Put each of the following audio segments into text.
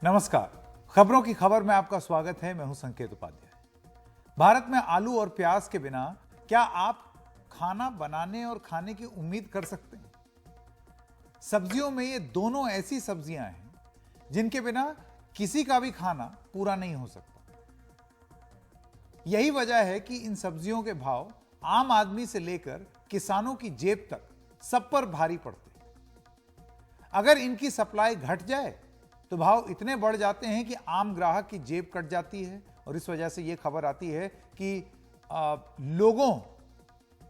नमस्कार, खबरों की खबर में आपका स्वागत है। मैं हूं संकेत उपाध्याय। भारत में आलू और प्याज के बिना क्या आप खाना बनाने और खाने की उम्मीद कर सकते हैं? सब्जियों में ये दोनों ऐसी सब्जियां हैं जिनके बिना किसी का भी खाना पूरा नहीं हो सकता। यही वजह है कि इन सब्जियों के भाव आम आदमी से लेकर किसानों की जेब तक सब पर भारी पड़ते हैं। अगर इनकी सप्लाई घट जाए तो भाव इतने बढ़ जाते हैं कि आम ग्राहक की जेब कट जाती है और इस वजह से यह खबर आती है कि लोगों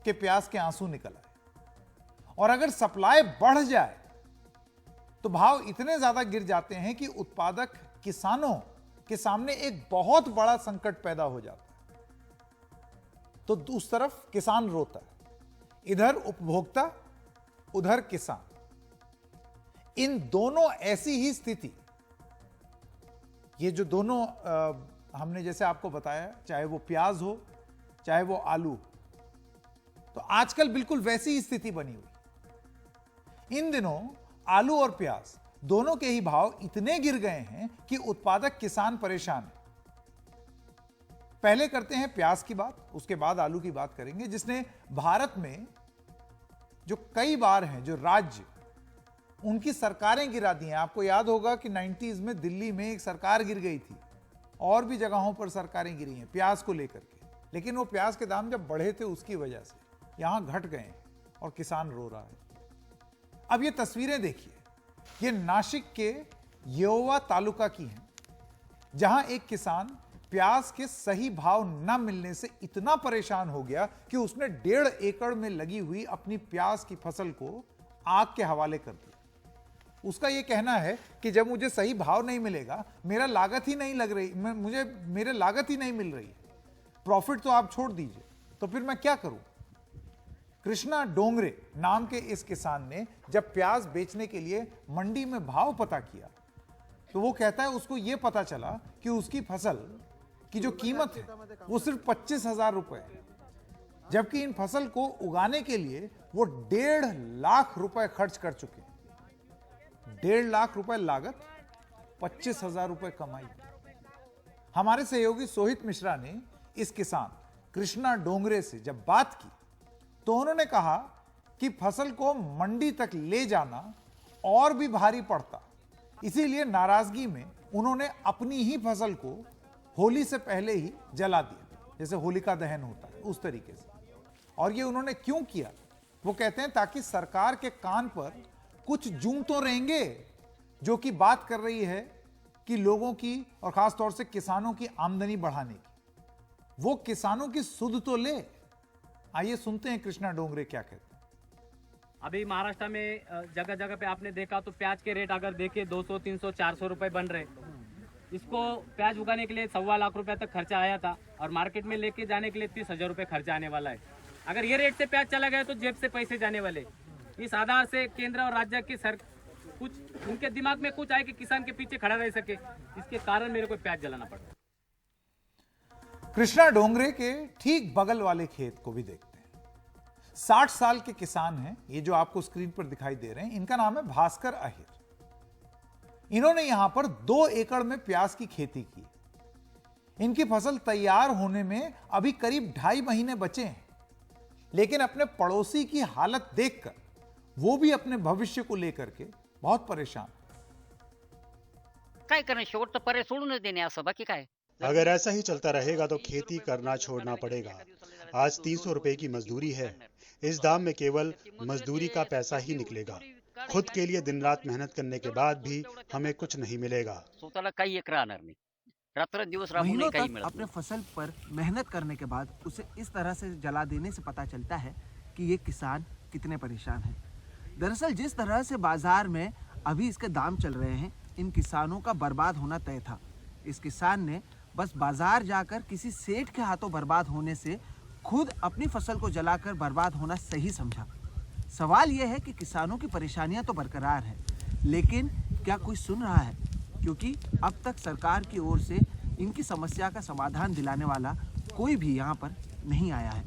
के प्यास के आंसू निकल आए। और अगर सप्लाई बढ़ जाए तो भाव इतने ज्यादा गिर जाते हैं कि उत्पादक किसानों के सामने एक बहुत बड़ा संकट पैदा हो जाता है। तो उस तरफ किसान रोता है, इधर उपभोक्ता, उधर किसान। इन दोनों ऐसी ही स्थिति, ये जो दोनों हमने जैसे आपको बताया, चाहे वो प्याज हो चाहे वो आलू, तो आजकल बिल्कुल वैसी ही स्थिति बनी हुई। इन दिनों आलू और प्याज दोनों के ही भाव इतने गिर गए हैं कि उत्पादक किसान परेशान है। पहले करते हैं प्याज की बात, उसके बाद आलू की बात करेंगे, जिसने भारत में जो कई बार हैं, जो राज्य उनकी सरकारें गिरा दी हैं। आपको याद होगा कि 90s में दिल्ली में एक सरकार गिर गई थी, और भी जगहों पर सरकारें गिरी हैं प्याज को लेकर के। लेकिन वो प्याज के दाम जब बढ़े थे उसकी वजह से यहां घट गए हैं और किसान रो रहा है। अब ये तस्वीरें देखिए, ये नासिक के येओवा तालुका की हैं, जहां एक किसान प्याज के सही भाव न मिलने से इतना परेशान हो गया कि उसने 1.5 एकड़ में लगी हुई अपनी प्याज की फसल को आग के हवाले कर दिया। उसका यह कहना है कि जब मुझे सही भाव नहीं मिलेगा, मेरा लागत ही नहीं लग रही, मुझे मेरे लागत ही नहीं मिल रही, प्रॉफिट तो आप छोड़ दीजिए, तो फिर मैं क्या करूं? कृष्णा डोंगरे नाम के इस किसान ने जब प्याज बेचने के लिए मंडी में भाव पता किया तो वो कहता है उसको यह पता चला कि उसकी फसल की जो कीमत है वो सिर्फ 25,000 रुपए है, जबकि इन फसल को उगाने के लिए वो 1.5 लाख रुपए खर्च कर चुके हैं। 1.5 लाख रुपए लागत, 25,000 रुपए कमाई। हमारे सहयोगी सोहित मिश्रा ने इस किसान कृष्णा डोंगरे से जब बात की तो उन्होंने कहा कि फसल को मंडी तक ले जाना और भी भारी पड़ता, इसीलिए नाराजगी में उन्होंने अपनी ही फसल को होली से पहले ही जला दिया, जैसे होलिका दहन होता है उस तरीके से। और ये उन्होंने क्यों किया? वो कहते हैं ताकि सरकार के कान पर कुछ जूं तो रहेंगे जो कि बात कर रही है कि लोगों की और खास तौर से किसानों की आमदनी बढ़ाने की, वो किसानों की सुध तो ले। आइए सुनते हैं कृष्णा डोंगरे क्या कहते हैं। अभी महाराष्ट्र में जगह जगह पे आपने देखा तो प्याज के रेट अगर देखे 200, 300, 400 रुपए बन रहे। इसको प्याज उगाने के लिए 1.25 लाख रुपए तक खर्चा आया था और मार्केट में लेके जाने के लिए 30,000 रुपए खर्चा आने वाला है। अगर ये रेट से प्याज चला गया तो जेब से पैसे जाने वाले। इस आधार से केंद्र और राज्य की कुछ उनके दिमाग में कुछ आए कि किसान के पीछे खड़ा रह सके, इसके कारण मेरे को प्याज जलाना पड़ता। कृष्णा डोंगरे के ठीक बगल वाले खेत को भी देखते हैं। 60 साल के किसान हैं ये, जो आपको स्क्रीन पर दिखाई दे रहे हैं। इनका नाम है भास्कर अहिर। इन्होंने यहां पर 2 एकड़ में प्याज की खेती की। इनकी फसल तैयार होने में अभी करीब 2.5 महीने बचे हैं, लेकिन अपने पड़ोसी की हालत देखकर वो भी अपने भविष्य को लेकर के बहुत परेशान। काय करणे, शेवट तर पर्याय सोडूनच देणे असं, बाकी काय। अगर ऐसा ही चलता रहेगा तो खेती करना छोड़ना पड़ेगा। आज 300 रुपए की मजदूरी है। इस दाम में केवल मजदूरी का पैसा ही निकलेगा। खुद के लिए दिन रात मेहनत करने के बाद भी हमें कुछ नहीं मिलेगा। स्वतःला काही एक राहणार नाही, रात्र दिवस राबून महीनों काही तक मिळत अपने नाही। फसल पर मेहनत करने के बाद उसे इस तरह से जला देने से पता चलता है कि ये किसान कितने परेशान हैं। दरअसल जिस तरह से बाजार में अभी इसके दाम चल रहे हैं, इन किसानों का बर्बाद होना तय था। इस किसान ने बस बाजार जाकर किसी सेठ के हाथों बर्बाद होने से खुद अपनी फसल को जलाकर बर्बाद होना सही समझा। सवाल यह है कि किसानों की परेशानियां तो बरकरार है, लेकिन क्या कोई सुन रहा है? क्योंकि अब तक सरकार की ओर से इनकी समस्या का समाधान दिलाने वाला कोई भी यहाँ पर नहीं आया है।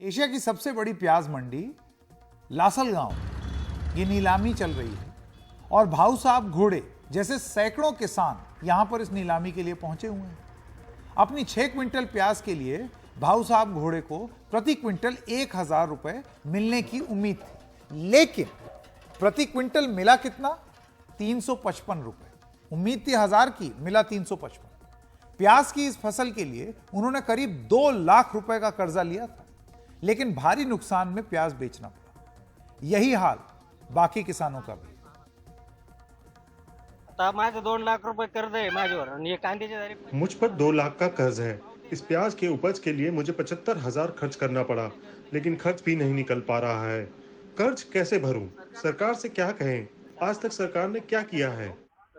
एशिया की सबसे बड़ी प्याज मंडी लासलगांव, ये नीलामी चल रही है और भाऊ साहब घोड़े जैसे सैकड़ों किसान यहां पर इस नीलामी के लिए पहुंचे हुए हैं। अपनी 6 क्विंटल प्याज के लिए भाऊ साहब घोड़े को प्रति क्विंटल 1000 रुपए मिलने की उम्मीद थी, लेकिन प्रति क्विंटल मिला कितना? 355 रुपए। उम्मीद थी 1000 की, मिला 355। प्याज की इस फसल के लिए उन्होंने करीब 2 लाख रुपए का कर्जा लिया था, लेकिन भारी नुकसान में प्याज बेचना पड़ा। यही हाल बाकी किसानों का भी। माझं 2 लाख रुपए कर्ज आहे माझ्यावर आणि हे कांद्याचे झाले मुझ पर 2 लाख का कर्ज है। इस प्याज के उपज के लिए मुझे 75,000 खर्च करना पड़ा, लेकिन खर्च भी नहीं निकल पा रहा है। कर्ज कैसे भरूं? सरकार से क्या कहें? आज तक सरकार ने क्या किया है?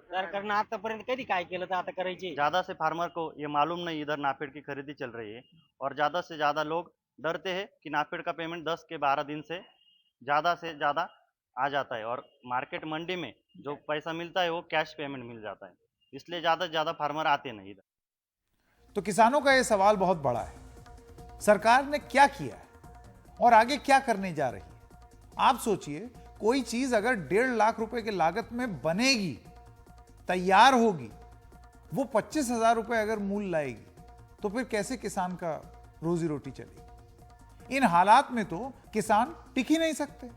सरकारनं आतापर्यंत कधी काय केलं तर आता करायचे। ज्यादा से फार्मर को ये मालूम नहीं इधर नाफेड की खरीदी चल रही है और ज्यादा से ज्यादा लोग डरते हैं कि नाफेड का पेमेंट 10 के 12 दिन से ज्यादा आ जाता है और मार्केट मंडी में जो पैसा मिलता है वो कैश पेमेंट मिल जाता है, इसलिए ज्यादा से ज्यादा फार्मर आते नहीं इधर। तो किसानों का यह सवाल बहुत बड़ा है, सरकार ने क्या किया है और आगे क्या करने जा रही है? आप सोचिए, कोई चीज अगर 1.5 लाख रुपए की लागत में बनेगी, तैयार होगी, वो 25,000 रुपए अगर मूल्य लाएगी, तो फिर कैसे किसान का रोजी रोटी चलेगी? इन हालात में तो किसान टिक ही नहीं सकते।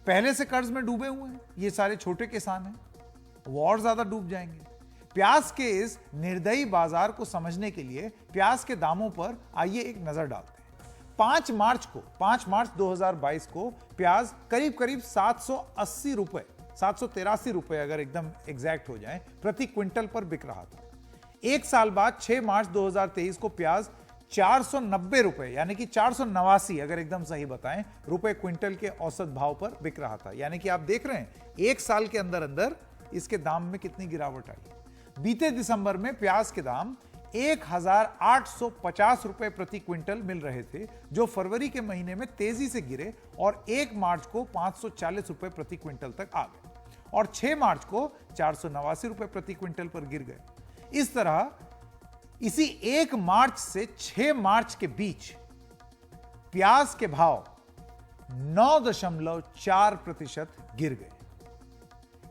पहले से कर्ज में डूबे हुए हैं, ये सारे छोटे किसान हैं, वो और ज्यादा डूब जाएंगे। प्याज के इस निर्दयी बाजार को समझने के लिए प्याज के दामों पर आइए एक नजर डालते हैं। 5 मार्च 2022 को प्याज करीब 780 रुपए, 783 रुपए अगर एकदम एग्जैक्ट हो जाए, प्रति क्विंटल पर बिक रहा था। एक साल बाद 6 मार्च 2023 को प्याज 490 रुपए, यानी कि 489 अगर एकदम सही बताएं, रुपए क्विंटल के औसत भाव पर बिक रहा था। यानी कि आप देख रहे हैं एक साल के अंदर अंदर इसके दाम में कितनी गिरावट आई। बीते दिसंबर में प्याज के दाम 1850 रुपए प्रति क्विंटल मिल रहे थे, जो फरवरी के महीने में तेजी से गिरे और 1 मार्च को 540 रुपए प्रति क्विंटल तक आ गए और 6 मार्च को 489 रुपए प्रति क्विंटल पर गिर गए। इस तरह इसी 1 मार्च से 6 मार्च के बीच प्याज के भाव 9.4% गिर गए।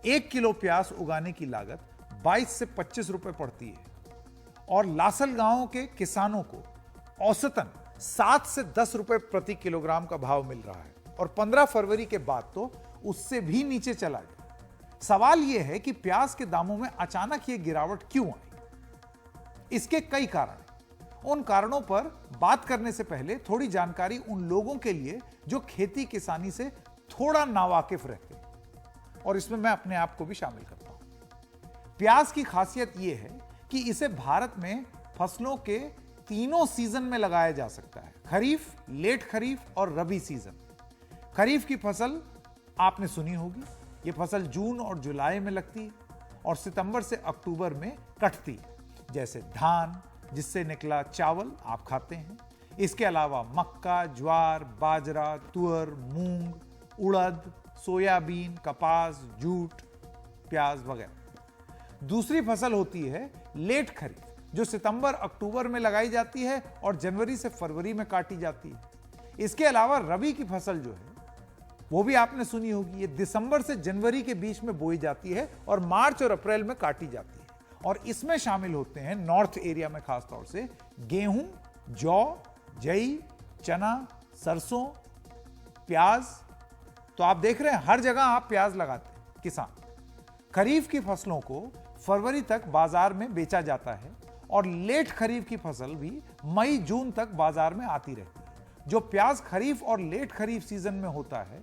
1 किलो प्याज उगाने की लागत 22 से 25 रुपए पड़ती है और लासल गांव के किसानों को औसतन 7 से 10 रुपए प्रति किलोग्राम का भाव मिल रहा है और 15 फरवरी के बाद तो उससे भी नीचे चला गया। सवाल यह है कि प्याज के दामों में अचानक यह गिरावट क्यों आई? इसके कई कारण हैं। उन कारणों पर बात करने से पहले थोड़ी जानकारी उन लोगों के लिए जो खेती किसानी से थोड़ा नावाकिफ रहते हैं, और इसमें मैं अपने आप को भी शामिल करता हूं। प्याज की खासियत यह है कि इसे भारत में फसलों के तीनों सीजन में लगाया जा सकता है, खरीफ, लेट खरीफ और रबी सीजन। खरीफ की फसल आपने सुनी होगी, यह फसल जून और जुलाई में लगती है और सितंबर से अक्टूबर में कटती है, जैसे धान, जिससे निकला चावल आप खाते हैं। इसके अलावा मक्का, ज्वार, बाजरा, तुअर, मूंग, उड़द, सोयाबीन, कपास, जूट, प्याज वगैरह। दूसरी फसल होती है लेट खरीफ, जो सितंबर अक्टूबर में लगाई जाती है और जनवरी से फरवरी में काटी जाती है। इसके अलावा रबी की फसल जो है वो भी आपने सुनी होगी, ये दिसंबर से जनवरी के बीच में बोई जाती है और मार्च और अप्रैल में काटी जाती है और इसमें शामिल होते हैं नॉर्थ एरिया में खासतौर से गेहूं, जौ, जई, चना, सरसों, प्याज। तो आप देख रहे हैं हर जगह आप प्याज लगाते हैं किसान। खरीफ की फसलों को फरवरी तक बाजार में बेचा जाता है और लेट खरीफ की फसल भी मई जून तक बाजार में आती रहती है। जो प्याज खरीफ और लेट खरीफ सीजन में होता है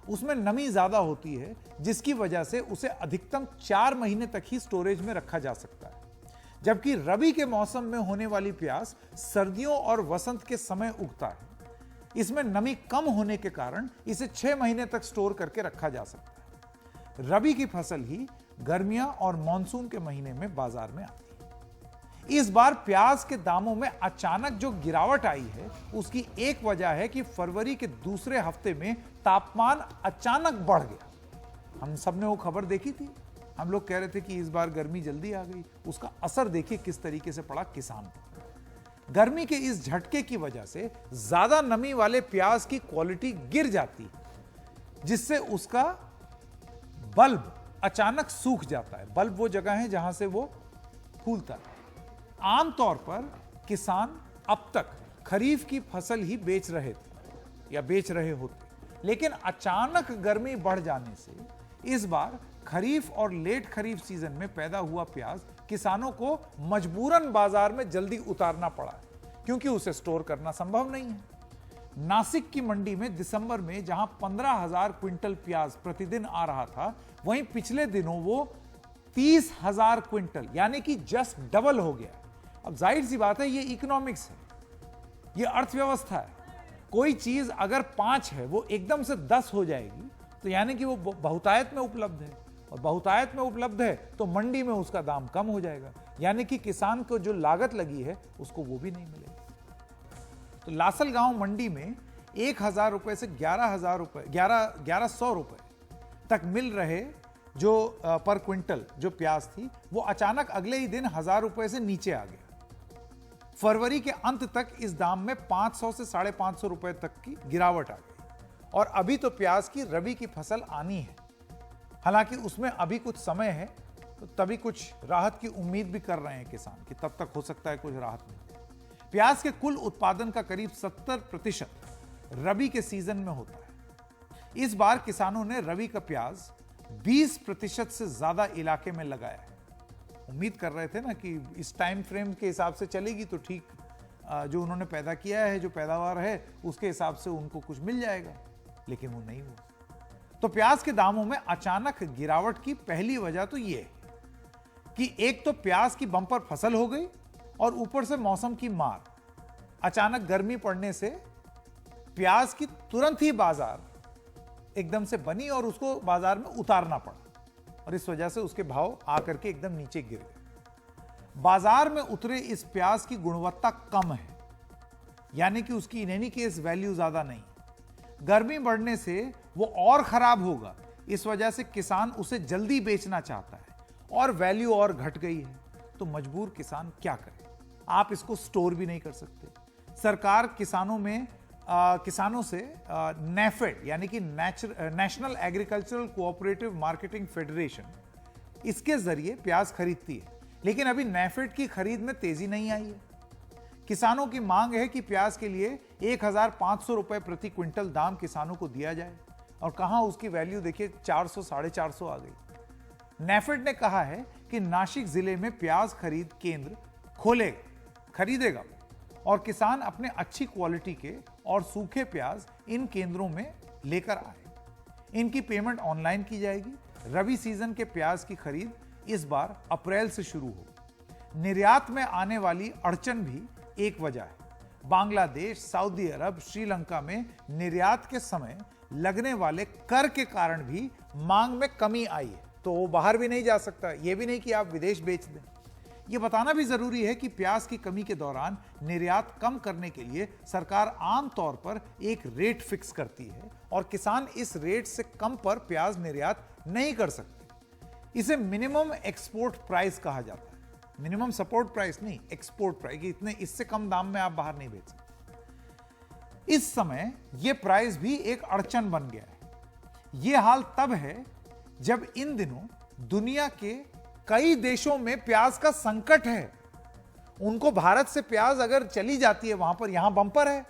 उसमें नमी ज्यादा होती है, जिसकी वजह से उसे अधिकतम 4 महीने तक ही स्टोरेज में रखा जा सकता है, जबकि रबी के मौसम में होने वाली प्याज सर्दियों और वसंत के समय उगता है। इसमें नमी कम होने के कारण इसे 6 महीने तक स्टोर करके रखा जा सकता है। रबी की फसल ही गर्मियां और मानसून के महीने में बाजार में आती है। इस बार प्याज के दामों में अचानक जो गिरावट आई है उसकी एक वजह है कि फरवरी के दूसरे हफ्ते में तापमान अचानक बढ़ गया। हम सब ने वो खबर देखी थी, हम लोग कह रहे थे कि इस बार गर्मी जल्दी आ गई। उसका असर देखिए किस तरीके से पड़ा किसान पर। गर्मी के इस झटके की वजह से ज्यादा नमी वाले प्याज की क्वालिटी गिर जाती है, जिससे उसका बल्ब अचानक सूख जाता है। बल्ब वो जगह है जहां से वो फूलता है। आमतौर पर किसान अब तक खरीफ की फसल ही बेच रहे थे या बेच रहे होते, लेकिन अचानक गर्मी बढ़ जाने से इस बार खरीफ और लेट खरीफ सीजन में पैदा हुआ प्याज किसानों को मजबूरन बाजार में जल्दी उतारना पड़ा, क्योंकि उसे स्टोर करना संभव नहीं है। नासिक की मंडी में दिसंबर में जहां 15,000 क्विंटल प्याज प्रतिदिन आ रहा था, वहीं पिछले दिनों वो 30,000 क्विंटल, यानी कि जस्ट डबल हो गया। अब जाहिर सी बात है, ये इकोनॉमिक्स है, ये अर्थव्यवस्था है। कोई चीज अगर 5 है वो एकदम से 10 हो जाएगी, तो यानी कि वो बहुतायत में उपलब्ध है, और बहुतायत में उपलब्ध है तो मंडी में उसका दाम कम हो जाएगा, यानी कि किसान को जो लागत लगी है उसको वो भी नहीं मिलेगी। तो लासलगांव मंडी में 1,000 रुपए से 11,000 रुपए 1100 रुपए तक मिल रहे जो पर क्विंटल जो प्याज थी, वो अचानक अगले ही दिन 1,000 रुपए से नीचे आ गया। फरवरी के अंत तक इस दाम में 500 से 550 रुपए तक की गिरावट आ गई, और अभी तो प्याज की रबी की फसल आनी है। हालांकि उसमें अभी कुछ समय है, तो तभी कुछ राहत की उम्मीद भी कर रहे हैं किसान कि तब तक हो सकता है कुछ राहत मिले। प्याज के कुल उत्पादन का करीब 70% रबी के सीजन में होता है। इस बार किसानों ने रबी का प्याज 20% से ज्यादा इलाके में लगाया है। उम्मीद कर रहे थे ना कि इस टाइम फ्रेम के हिसाब से चलेगी तो ठीक, जो उन्होंने पैदा किया है, जो पैदावार है, उसके हिसाब से उनको कुछ मिल जाएगा, लेकिन वो नहीं हुआ। तो प्याज के दामों में अचानक गिरावट की पहली वजह तो ये है कि एक तो प्याज की बंपर फसल हो गई, और ऊपर से मौसम की मार, अचानक गर्मी पड़ने से प्याज की तुरंत ही बाजार एकदम से बनी और उसको बाजार में उतारना पड़ा, और इस वजह से उसके भाव आकर के एकदम नीचे गिर गए। बाजार में उतरे इस प्याज की गुणवत्ता कम है, यानी कि उसकी इन एनी केस वैल्यू ज्यादा नहीं। गर्मी बढ़ने से वो और खराब होगा, इस वजह से किसान उसे जल्दी बेचना चाहता है, और वैल्यू और घट गई है। तो मजबूर किसान क्या करे? आप इसको स्टोर भी नहीं कर सकते। सरकार किसानों से नेफेड, यानी कि national agricultural cooperative marketing federation, इसके जरिए प्याज खरीदती है, लेकिन अभी नेफेड की खरीद में तेजी नहीं आई है। किसानों की मांग है कि प्याज के लिए 1,500 रुपए प्रति क्विंटल दाम किसानों को दिया जाए, और कहां उसकी वैल्यू देखिए 400 450 आ गई। नेफेड ने कहा है कि नासिक जिले में प्याज खरीद केंद्र खरीदेगा, और किसान अपने अच्छी क्वालिटी के और सूखे प्याज इन केंद्रों में लेकर आए। इनकी पेमेंट ऑनलाइन की जाएगी। रबी सीजन के प्याज की खरीद इस बार अप्रैल से शुरू होगी। निर्यात में आने वाली अड़चन भी एक वजह है। बांग्लादेश, सऊदी अरब, श्रीलंका में निर्यात के समय लगने वाले कर के कारण भी मांग में कमी आई है, तो वो बाहर भी नहीं जा सकता। यह भी नहीं कि आप विदेश बेच दें। यह बताना भी जरूरी है कि प्याज की कमी के दौरान निर्यात कम करने के लिए सरकार आमतौर पर एक रेट फिक्स करती है, और किसान इस रेट से कम पर प्याज निर्यात नहीं कर सकते। इसे मिनिमम एक्सपोर्ट प्राइस कहा जाता है। मिनिमम सपोर्ट प्राइस नहीं, एक्सपोर्ट प्राइस, कि इतने इससे कम दाम में आप बाहर नहीं बेच सकते। इस समय यह प्राइस भी एक अड़चन बन गया है। यह हाल तब है जब इन दिनों दुनिया के कई देशों में प्याज का संकट है। उनको भारत से प्याज अगर चली जाती है, वहां पर यहां बंपर है,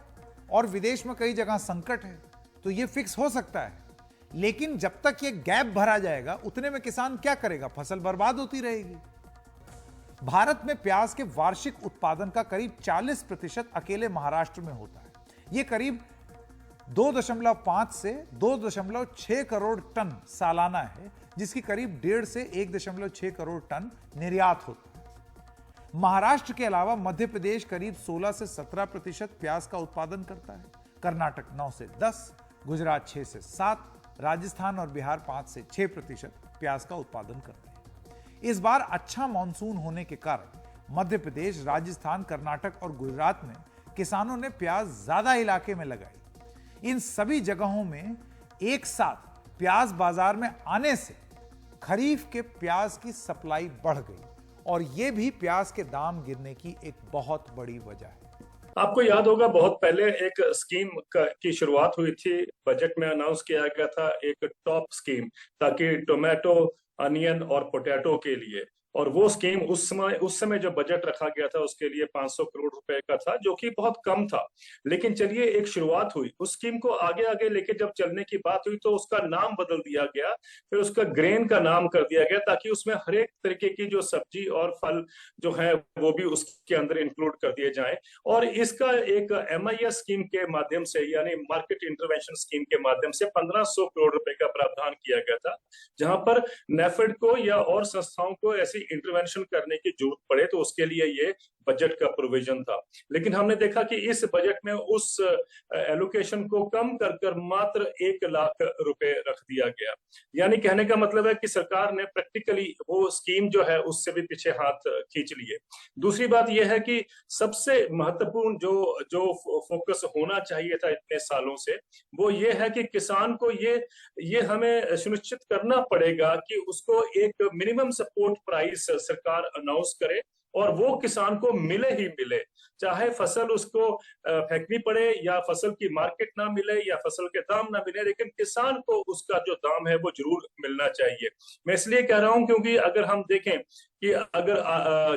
और विदेश में कई जगह संकट है, तो यह फिक्स हो सकता है। लेकिन जब तक यह गैप भरा जाएगा, उतने में किसान क्या करेगा? फसल बर्बाद होती रहेगी। भारत में प्याज के वार्षिक उत्पादन का करीब 40% अकेले महाराष्ट्र में होता है। यह करीब 2.5 से 2.6 करोड़ टन सालाना है, जिसकी करीब 1.5 से 1.6 करोड़ टन निर्यात होता है। महाराष्ट्र के अलावा मध्य प्रदेश करीब 16 से 17% प्याज का उत्पादन करता है। कर्नाटक 9 से 10, गुजरात 6 से 7, राजस्थान और बिहार 5 से 6% प्याज का उत्पादन करते हैं। इस बार अच्छा मानसून होने के कारण मध्य प्रदेश, राजस्थान, कर्नाटक और गुजरात में किसानों ने प्याज ज्यादा इलाके में लगाई। इन सभी जगहों में एक साथ प्याज बाजार में आने से खरीफ के प्याज की सप्लाई बढ़ गई, और यह भी प्याज के दाम गिरने की एक बहुत बड़ी वजह है। आपको याद होगा, बहुत पहले एक स्कीम की शुरुआत हुई थी, बजट में अनाउंस किया गया था एक टॉप स्कीम, ताकि टोमेटो अनियन और पोटैटो के लिए। और वो स्कीम उस समय जो बजट रखा गया था उसके लिए 500 करोड़ रुपए का था, जो कि बहुत कम था। लेकिन चलिए एक शुरुआत हुई। उस स्कीम को आगे आगे लेके जब चलने की बात हुई तो उसका नाम बदल दिया गया, फिर उसका ग्रेन का नाम कर दिया गया, ताकि उसमें हर एक तरीके की जो सब्जी और फल जो है वो भी उसके अंदर इंक्लूड कर दिए जाएं। और इसका एक MIS स्कीम के माध्यम से, यानी मार्केट इंटरवेंशन स्कीम के माध्यम से 1500 करोड़ रुपए का प्रावधान किया गया था, जहां पर नेफेड को या और संस्थाओं को ऐसी इंटरवेंशन करने की जरूरत पड़े तो उसके लिए ये बजट का प्रोविजन था। लेकिन हमने देखा कि इस बजट में उस एलोकेशन को कम कर कर मात्र 1 लाख रुपए रख दिया गया। यानी कहने का मतलब है कि सरकार ने प्रैक्टिकली वो स्कीम जो है उससे भी पीछे हाथ खींच लिए। दूसरी बात यह है कि सबसे महत्वपूर्ण जो फोकस होना चाहिए था इतने सालों से, वो ये है कि किसान को ये हमें सुनिश्चित करना पड़ेगा कि उसको एक मिनिमम सपोर्ट प्राइस सरकार अनाउंस करे और वो किसान को मिले ही मिले, चाहे फसल उसको फेंकनी पड़े या फसल की मार्केट ना मिले या फसल के दाम ना मिले, लेकिन किसान को उसका जो दाम है वो जरूर मिलना चाहिए। मैं इसलिए कह रहा हूं क्योंकि अगर हम देखें कि अगर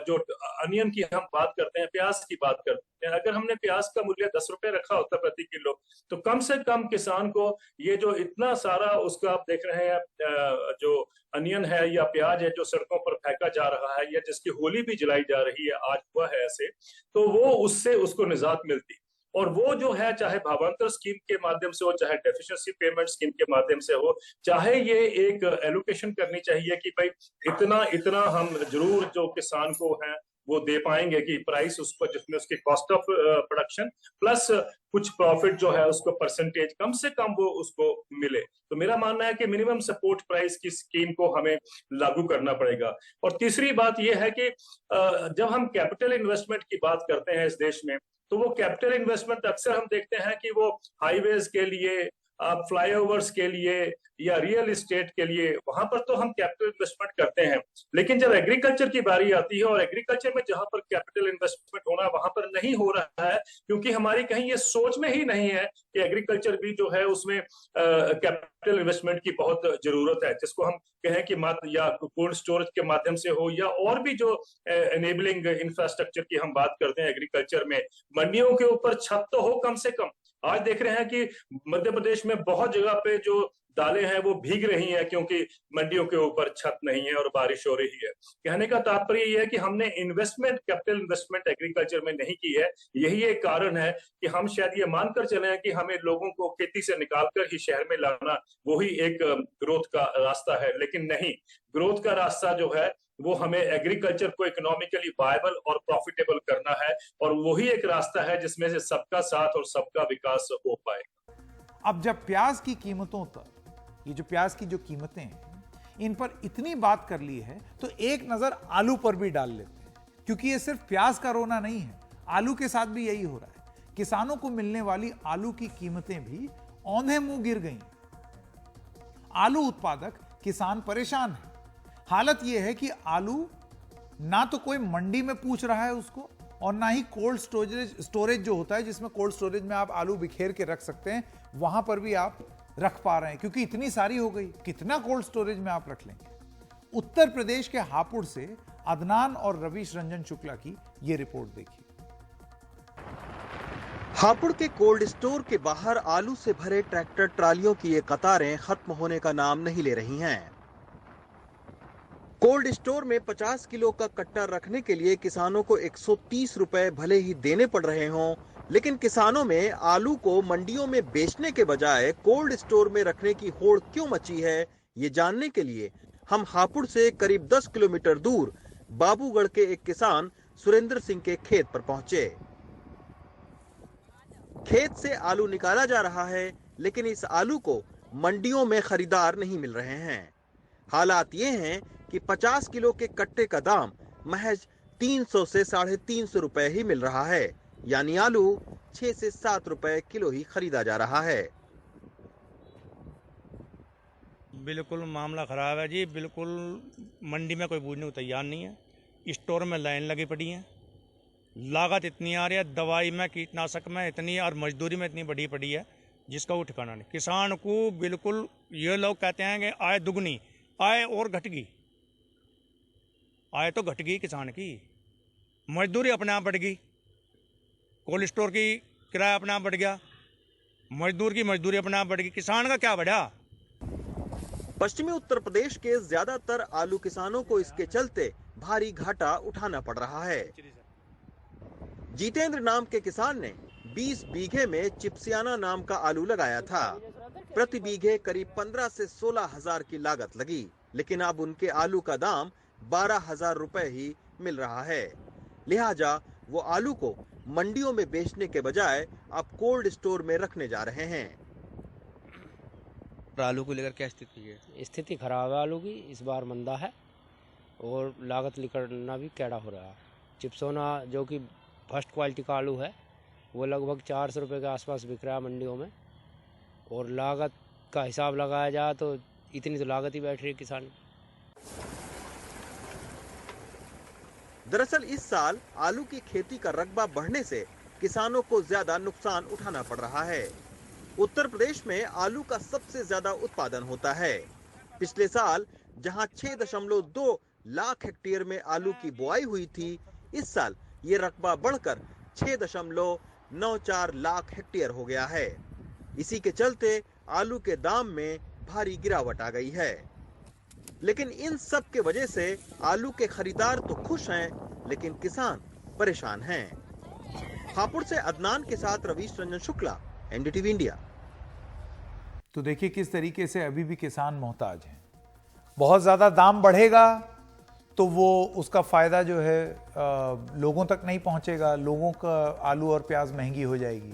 जो अनियन की हम बात करते हैं, प्याज की बात करते हैं, अगर हमने प्याज का मूल्य 10 रुपए रखा होता प्रति किलो, तो कम से कम किसान को ये जो इतना सारा उसका आप देख रहे हैं जो अनियन है या प्याज है जो सड़कों पर फेंका जा रहा है या जिसकी होली भी जलाई जा रही है, आज हुआ है ऐसे, तो वो उससे उसको निजात मिलती। और वो जो है चाहे भावांतर स्कीम के माध्यम से हो, चाहे डेफिशिएंसी पेमेंट स्कीम के माध्यम से हो, चाहे ये एक एलोकेशन करनी चाहिए कि भाई इतना इतना हम जरूर जो किसान को है वो दे पाएंगे कि प्राइस उसको जिसमें उसकी कॉस्ट ऑफ प्रोडक्शन प्लस कुछ प्रॉफिट जो है उसको परसेंटेज कम से कम वो उसको मिले। तो मेरा मानना है कि मिनिमम सपोर्ट प्राइस की स्कीम को हमें लागू करना पड़ेगा। और तीसरी बात यह है कि जब हम कैपिटल इन्वेस्टमेंट की बात करते हैं इस देश में, तो वो कैपिटल इन्वेस्टमेंट अक्सर हम देखते हैं कि वो हाईवेज के लिए, फ्लाईओवर्स के लिए या रियल एस्टेट के लिए, वहां पर तो हम कैपिटल इन्वेस्टमेंट करते हैं। लेकिन जब एग्रीकल्चर की बारी आती है और एग्रीकल्चर में जहां पर कैपिटल इन्वेस्टमेंट होना वहां पर नहीं हो रहा है, क्योंकि हमारी कहीं ये सोच में ही नहीं है कि एग्रीकल्चर भी जो है उसमें कैपिटल इन्वेस्टमेंट की बहुत जरूरत है, जिसको हम कहें कि या कोल्ड स्टोरेज के माध्यम से हो या और भी जो एनेबलिंग इंफ्रास्ट्रक्चर की हम बात करते हैं एग्रीकल्चर में, मंडियों के ऊपर छत तो हो कम से कम। आज देख रहे हैं कि मध्य प्रदेश में बहुत जगह पे जो दालें हैं वो भीग रही हैं क्योंकि मंडियों के ऊपर छत नहीं है और बारिश हो रही है। कहने का तात्पर्य यह है कि हमने इन्वेस्टमेंट, कैपिटल इन्वेस्टमेंट एग्रीकल्चर में नहीं की है। यही एक कारण है कि हम शायद ये मानकर चले हैं कि हमें लोगों को खेती से निकालकर ही शहर में लाना वही एक ग्रोथ का रास्ता है, लेकिन नहीं, ग्रोथ का रास्ता जो है वो हमें एग्रीकल्चर को इकोनॉमिकली वायबल और प्रॉफिटेबल करना है, और वही एक रास्ता है जिसमें से सबका साथ और सबका विकास हो पाए। अब जब प्याज की कीमतों तक, ये जो प्याज की जो कीमतें हैं इन पर इतनी बात कर ली है, तो एक नजर आलू पर भी डाल लेते हैं, क्योंकि ये सिर्फ प्याज का रोना नहीं है, आलू के साथ भी यही हो रहा है। किसानों को मिलने वाली आलू की कीमतें भी औंधे मुंह गिर गई। आलू उत्पादक किसान परेशान है। हालत यह है कि आलू ना तो कोई मंडी में पूछ रहा है उसको, और ना ही कोल्ड स्टोरेज जो होता है जिसमें कोल्ड स्टोरेज में आप आलू बिखेर के रख सकते हैं, वहां पर भी आप रख पा रहे हैं, क्योंकि इतनी सारी हो गई, कितना कोल्ड स्टोरेज में आप रख लेंगे। उत्तर प्रदेश के हापुड़ से अदनान और रवीश रंजन शुक्ला की यह रिपोर्ट देखिए। हापुड़ के कोल्ड स्टोर के बाहर आलू से भरे ट्रैक्टर ट्रालियों की ये कतारें खत्म होने का नाम नहीं ले रही हैं। कोल्ड स्टोर में 50 किलो का कट्टा रखने के लिए किसानों को 130 रुपए भले ही देने पड़ रहे हों, लेकिन किसानों में आलू को मंडियों में बेचने के बजाय कोल्ड स्टोर में रखने की होड़ क्यों मची है, ये जानने के लिए हम हापुड़ से करीब 10 किलोमीटर दूर बाबूगढ़ के एक किसान सुरेंद्र सिंह के खेत पर पहुंचे। खेत से आलू निकाला जा रहा है, लेकिन इस आलू को मंडियों में खरीदार नहीं मिल रहे हैं। हालात ये हैं कि 50 किलो के कट्टे का दाम महज 300 से 350 रुपए ही मिल रहा है, यानी आलू 6 से 7 रुपए किलो ही खरीदा जा रहा है। बिल्कुल मामला खराब है जी, बिल्कुल मंडी में कोई पूछने को तैयार नहीं है। स्टोर में लाइन लगी पड़ी है, लागत इतनी आ रही है, दवाई में कीटनाशक में इतनी और मजदूरी में इतनी बढ़ी पड़ी है जिसका वो ठिकाना नहीं। किसान को बिल्कुल, ये लोग कहते हैं कि आय दुगनी, आय और घट गई, आय तो घट गई किसान की, मजदूरी अपने आप बढ़ गई, कोल्ड स्टोर की किराया अपने आप बढ़ गया, मजदूर की मजदूरी अपने आप बढ़ गई, किसान का क्या बढ़ा। पश्चिमी उत्तर प्रदेश के ज्यादातर आलू किसानों को इसके चलते भारी घाटा उठाना पड़ रहा है। जितेंद्र नाम के किसान ने 20 बीघे में चिप्सियाना नाम का आलू लगाया था। प्रति बीघे करीब 15 से 16 हजार की लागत लगी, लेकिन अब उनके आलू का दाम 12,000 रुपए ही मिल रहा है। लिहाजा वो आलू को मंडियों में बेचने के बजाय अब कोल्ड स्टोर में रखने जा रहे हैं। आलू को लेकर क्या स्थिति है? स्थिति खराब है आलू की, इस बार मंदा है और लागत निकलना भी कैड़ा हो रहा है। चिप्सोना जो कि फर्स्ट क्वालिटी का आलू है वो लगभग 400 रुपये के आसपास बिक रहा है मंडियों में, और लागत का हिसाब लगाया जाए तो इतनी तो लागत ही बैठ रही है किसान। दरअसल इस साल आलू की खेती का रकबा बढ़ने से किसानों को ज्यादा नुकसान उठाना पड़ रहा है। उत्तर प्रदेश में आलू का सबसे ज्यादा उत्पादन होता है। पिछले साल जहां 6.2 लाख हेक्टेयर में आलू की बुआई हुई थी, इस साल ये रकबा बढ़कर 6.94 लाख हेक्टेयर हो गया है। इसी के चलते आलू के दाम में भारी गिरावट आ गई है। लेकिन इन सब के वजह से आलू के खरीदार तो खुश हैं, लेकिन किसान परेशान हैं। हापुड़ से अदनान के साथ रवीश रंजन शुक्ला, एनडीटीवी इंडिया। तो देखिए किस तरीके से अभी भी किसान मोहताज हैं। बहुत ज़्यादा दाम बढ़ेगा तो वो उसका फ़ायदा जो है लोगों तक नहीं पहुंचेगा, लोगों का आलू और प्याज महंगी हो जाएगी,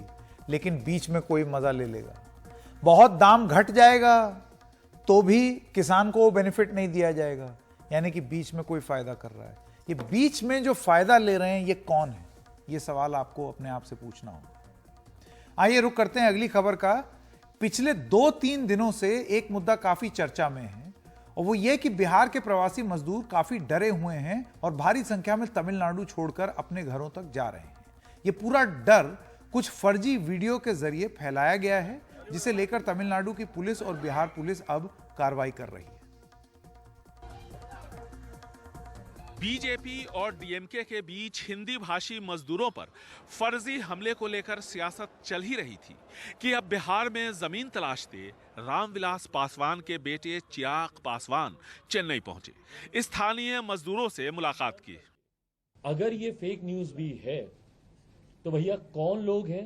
लेकिन बीच में कोई मज़ा ले लेगा। बहुत दाम घट जाएगा तो भी किसान को बेनिफिट नहीं दिया जाएगा, यानी कि बीच में कोई फ़ायदा कर रहा है। ये बीच में जो फ़ायदा ले रहे हैं ये कौन है, ये सवाल आपको अपने आप से पूछना होगा। आइए रुक करते हैं अगली खबर का। पिछले 2-3 दिनों से एक मुद्दा काफी चर्चा में है और वो ये कि बिहार के प्रवासी मजदूर काफी डरे हुए हैं और भारी संख्या में तमिलनाडु छोड़कर अपने घरों तक जा रहे हैं। ये पूरा डर कुछ फर्जी वीडियो के जरिए फैलाया गया है, जिसे लेकर तमिलनाडु की पुलिस और बिहार पुलिस अब कार्रवाई कर रही है। बीजेपी और डीएमके के बीच हिंदी भाषी मजदूरों पर फर्जी हमले को लेकर सियासत चल ही रही थी कि अब बिहार में जमीन तलाशते रामविलास पासवान के बेटे चिराग पासवान चेन्नई पहुंचे, स्थानीय मजदूरों से मुलाकात की। अगर ये फेक न्यूज भी है तो भैया कौन लोग हैं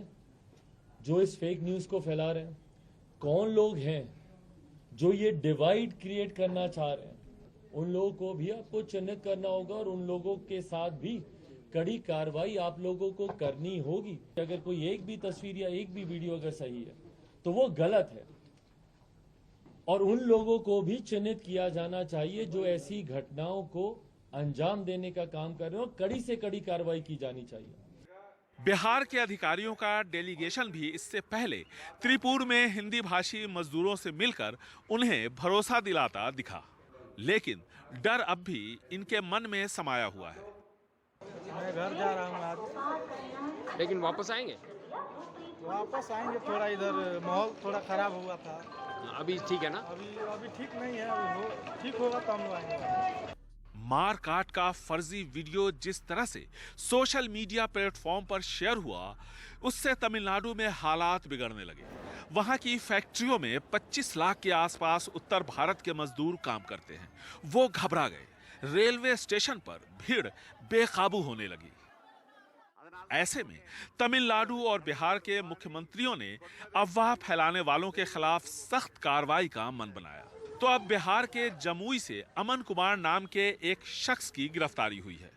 जो इस फेक न्यूज को फैला रहे हैं? कौन लोग हैं जो ये डिवाइड क्रिएट करना चाह रहे हैं? उन लोगों को भी आपको चिन्हित करना होगा और उन लोगों के साथ भी कड़ी कार्रवाई आप लोगों को करनी होगी। अगर कोई एक भी तस्वीर या एक भी वीडियो अगर सही है तो वो गलत है, और उन लोगों को भी चिन्हित किया जाना चाहिए जो ऐसी घटनाओं को अंजाम देने का काम कर रहे हो। कड़ी से कड़ी कार्रवाई की जानी चाहिए। बिहार के अधिकारियों का डेलीगेशन भी इससे पहले त्रिपुर में हिंदी भाषी मजदूरों से मिलकर उन्हें भरोसा दिलाता दिखा, लेकिन डर अब भी इनके मन में समाया हुआ है। मैं घर जा रहा हूँ आज। लेकिन वापस आएंगे? वापस आएंगे, थोड़ा इधर माहौल थोड़ा खराब हुआ था। अभी ठीक है ना? अभी ठीक नहीं है, अभी ठीक होगा तो हम लोग आएंगे। मार काट का फर्जी वीडियो जिस तरह से सोशल मीडिया प्लेटफॉर्म पर शेयर हुआ, उससे तमिलनाडु में हालात बिगड़ने लगे। वहां की फैक्ट्रियों में 25 लाख के आसपास उत्तर भारत के मजदूर काम करते हैं। वो घबरा गए। रेलवे स्टेशन पर भीड़ बेकाबू होने लगी। ऐसे में तमिलनाडु और बिहार के मुख्यमंत्रियों ने अफवाह फैलाने वालों के खिलाफ सख्त कार्रवाई का मन बनाया। तो अब बिहार के जमुई से अमन कुमार नाम के एक शख्स की गिरफ्तारी हुई है।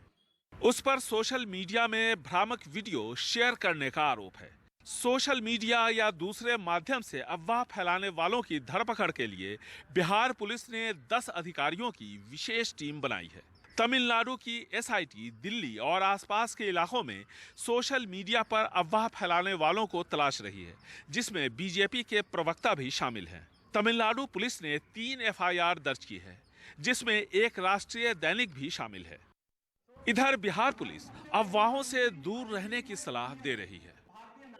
उस पर सोशल मीडिया में भ्रामक वीडियो शेयर करने का आरोप है। सोशल मीडिया या दूसरे माध्यम से अफवाह फैलाने वालों की धरपकड़ के लिए बिहार पुलिस ने 10 अधिकारियों की विशेष टीम बनाई है। तमिलनाडु की एसआईटी दिल्ली और आसपास के इलाकों में सोशल मीडिया पर अफवाह फैलाने वालों को तलाश रही है, जिसमें बीजेपी के प्रवक्ता भी शामिल हैं। तमिलनाडु पुलिस ने 3 एफआईआर दर्ज की है, जिसमें एक राष्ट्रीय दैनिक भी शामिल है। इधर बिहार पुलिस अफवाहों से दूर रहने की सलाह दे रही है।